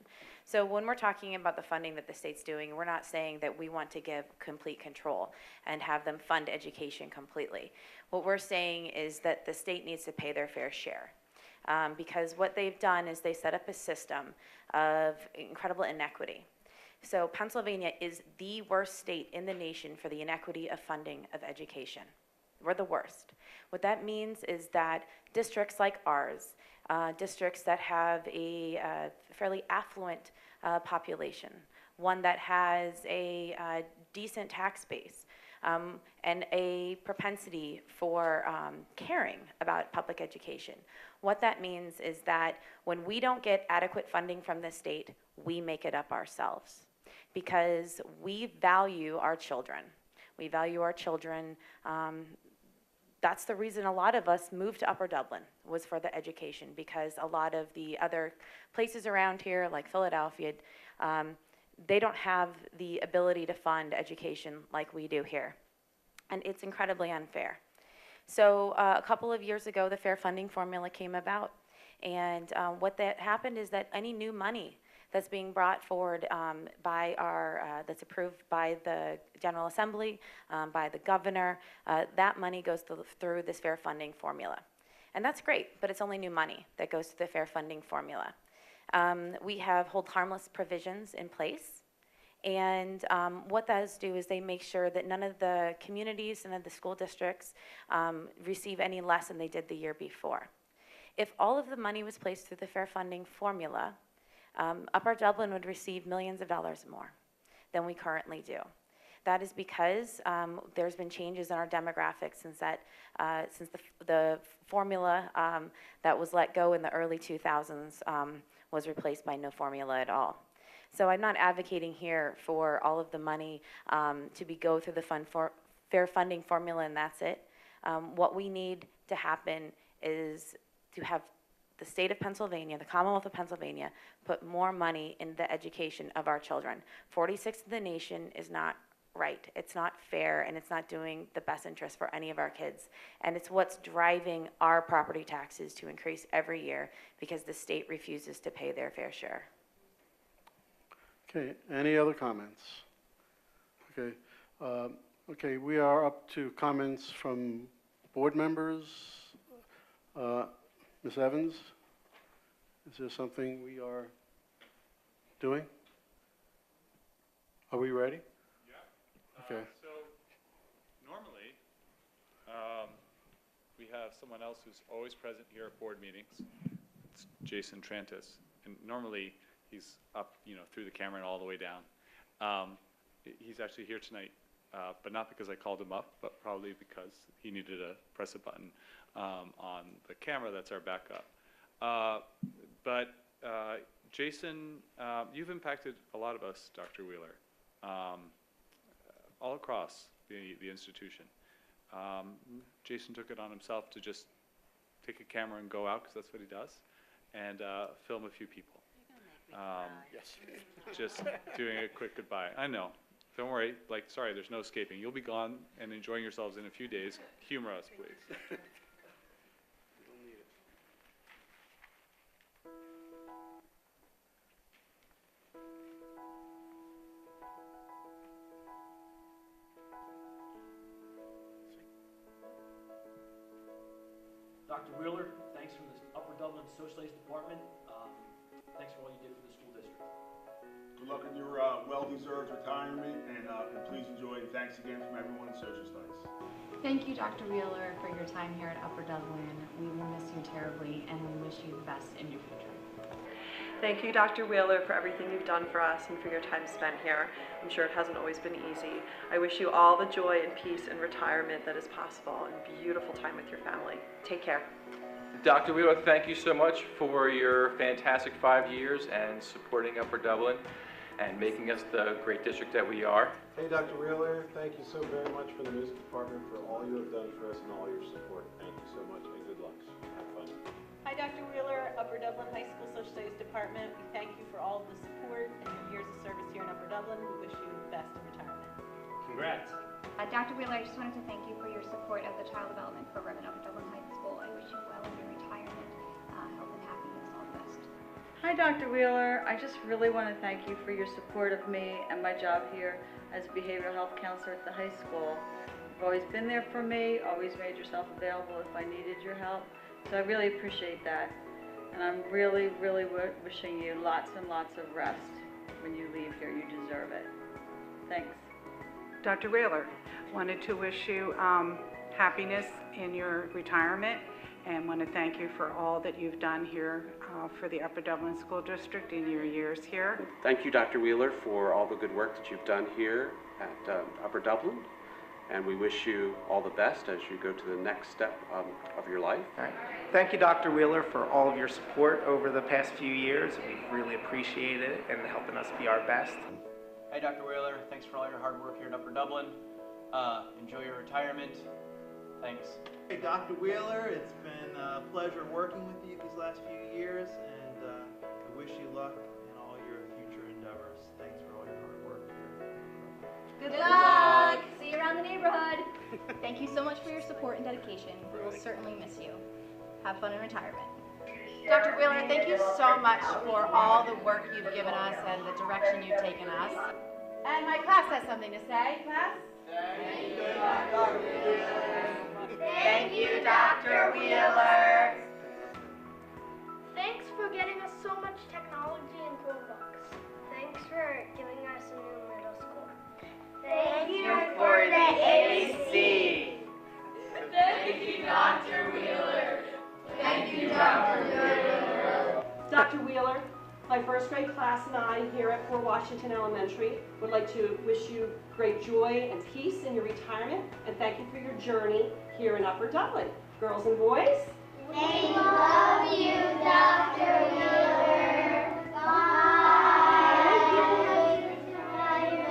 So when we're talking about the funding that the state's doing, we're not saying that we want to give complete control and have them fund education completely. What we're saying is that the state needs to pay their fair share. Because what they've done is they set up a system of incredible inequity. So Pennsylvania is the worst state in the nation for the inequity of funding of education. We're the worst. What that means is that districts like ours, districts that have a fairly affluent population, one that has a decent tax base, and a propensity for caring about public education. What that means is that when we don't get adequate funding from the state, we make it up ourselves, because we value our children. We value our children. That's the reason a lot of us moved to Upper Dublin, was for the education, because a lot of the other places around here, like Philadelphia, they don't have the ability to fund education like we do here. And it's incredibly unfair. So a couple of years ago, the fair funding formula came about. And what that happened is that any new money that's being brought forward by our, that's approved by the General Assembly, by the governor, that money goes through this fair funding formula. And that's great, but it's only new money that goes to the fair funding formula. We have hold harmless provisions in place. And what those do is they make sure that none of the communities, none of the school districts receive any less than they did the year before. If all of the money was placed through the fair funding formula, Upper Dublin would receive millions of dollars more than we currently do. That is because there's been changes in our demographics since the formula that was let go in the early 2000s was replaced by no formula at all. So I'm not advocating here for all of the money to go through the fair funding formula and that's it. What we need to happen is to have the state of Pennsylvania, the Commonwealth of Pennsylvania, put more money in the education of our children. 46th in the nation is not right. It's not fair, and it's not doing the best interest for any of our kids. And it's what's driving our property taxes to increase every year because the state refuses to pay their fair share. Okay, any other comments? Okay, okay, we are up to comments from board members. Ms. Evans, is there something we are doing? Are we ready? Yeah. Okay. So normally, we have someone else who's always present here at board meetings. It's Jason Trantis, and normally he's up, through the camera and all the way down. He's actually here tonight, but not because I called him up, but probably because he needed to press a button on the camera that's our backup. But Jason, you've impacted a lot of us, Dr. Wheeler, all across the institution. Jason took it on himself to just take a camera and go out, because that's what he does, and film a few people. Yes. Just doing a quick goodbye. I know. Don't worry. Sorry, there's no escaping. You'll be gone and enjoying yourselves in a few days. Humor us, please. Dr. Wheeler, thanks for the Upper Dublin Social Studies Department. Thanks for all you did for the school district. Good luck in your well-deserved retirement, and please enjoy. And thanks again from everyone in Social Studies. Thank you, Dr. Wheeler, for your time here at Upper Dublin. We will miss you terribly, and we wish you the best in your future. Thank you, Dr. Wheeler, for everything you've done for us and for your time spent here. I'm sure it hasn't always been easy. I wish you all the joy and peace and retirement that is possible, and beautiful time with your family. Take care. Dr. Wheeler, thank you so much for your fantastic 5 years and supporting Upper Dublin and making us the great district that we are. Hey, Dr. Wheeler, thank you so very much for the music department, for all you have done for us and all your support. Thank you so much, and good luck. Have fun. Hi, Dr. Wheeler, Upper Dublin High School Social Studies Department. We thank you for all of the support and your years of service here in Upper Dublin. We wish you the best in retirement. Congrats. Dr. Wheeler, I just wanted to thank you for your support of the Child Development Program at Upper Dublin High School. I wish you well in your retirement, health and happiness, all the best. Hi, Dr. Wheeler. I just really want to thank you for your support of me and my job here as a behavioral health counselor at the high school. You've always been there for me, always made yourself available if I needed your help. So I really appreciate that. And I'm really, really wishing you lots and lots of rest when you leave here. You deserve it. Thanks. Dr. Wheeler, wanted to wish you happiness in your retirement and want to thank you for all that you've done here for the Upper Dublin School District in your years here. Thank you, Dr. Wheeler, for all the good work that you've done here at Upper Dublin, and we wish you all the best as you go to the next step of your life. All right. Thank you, Dr. Wheeler, for all of your support over the past few years. We really appreciate it and helping us be our best. Hey, Dr. Wheeler, thanks for all your hard work here at Upper Dublin. Enjoy your retirement. Thanks. Hey, Dr. Wheeler, it's been a pleasure working with you these last few years, and I wish you luck in all your future endeavors. Thanks for all your hard work here. Good luck. See you around the neighborhood. Thank you so much for your support and dedication. We will certainly miss you. Have fun in retirement. Dr. Wheeler, thank you so much for all the work you've given us and the direction you've taken us. And my class has something to say. Class? Thank you, Dr. Wheeler. Thank you, Dr. Wheeler. Thanks for getting us so much technology and Chromebooks. Thanks for giving us a new middle school. Thank you for the AC. Thank you, Dr. Wheeler. Thank you, Dr. Wheeler. Dr. Wheeler, my first grade class and I here at Fort Washington Elementary would like to wish you great joy and peace in your retirement and thank you for your journey here in Upper Dublin. Girls and boys, We love you, Dr. Wheeler. Bye. Retirement.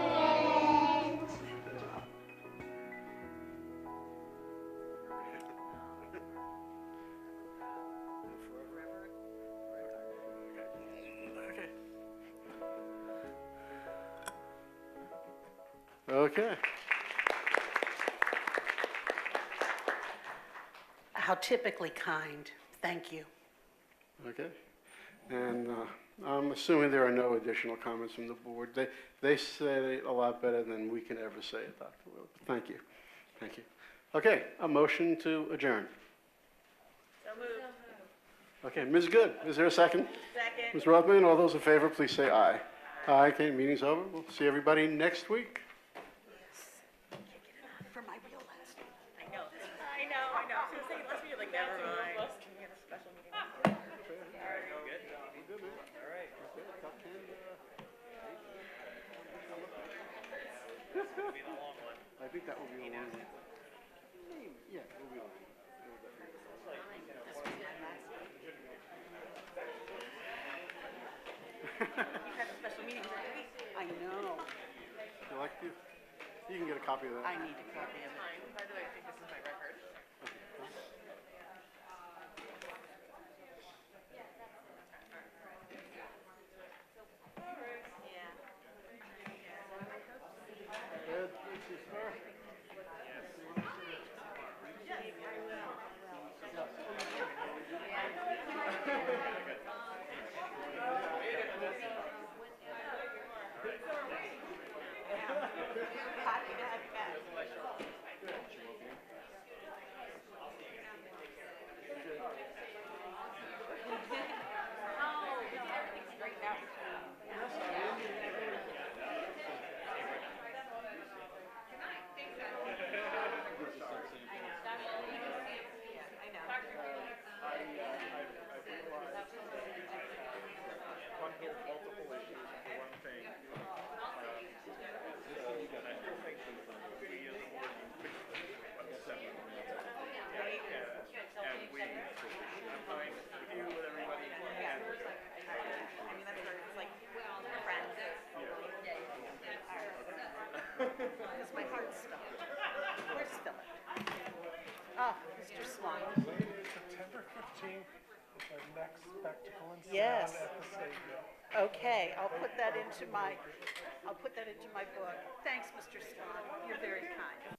Okay. How typically kind. Thank you. Okay. And I'm assuming there are no additional comments from the board. They said it a lot better than we can ever say it, Dr. Wheeler. Thank you. Thank you. Okay, a motion to adjourn. So moved. Okay, Ms. Good, is there a second? Second. Ms. Rothman, all those in favor, please say aye. Aye, okay, meeting's over. We'll see everybody next week. For my real last name. I know. I was going to say, unless you're like, never mind. We had a special meeting. All right, good. Good, man. All right. Top 10. I think that will be the long one. Yeah, it will be the long one. You've had a special meeting for 2 weeks. I know. You like it? You can get a copy of that. I need a copy of it. By the way, I think this is my record. Ed, this is her. Because my heart stopped. Where's Philip? Ah, Mr. Swan. September 15th is our next spectacle and sound Yes. at the stadium. Okay, I'll put that into my book. Thanks, Mr. Swan. You're very kind.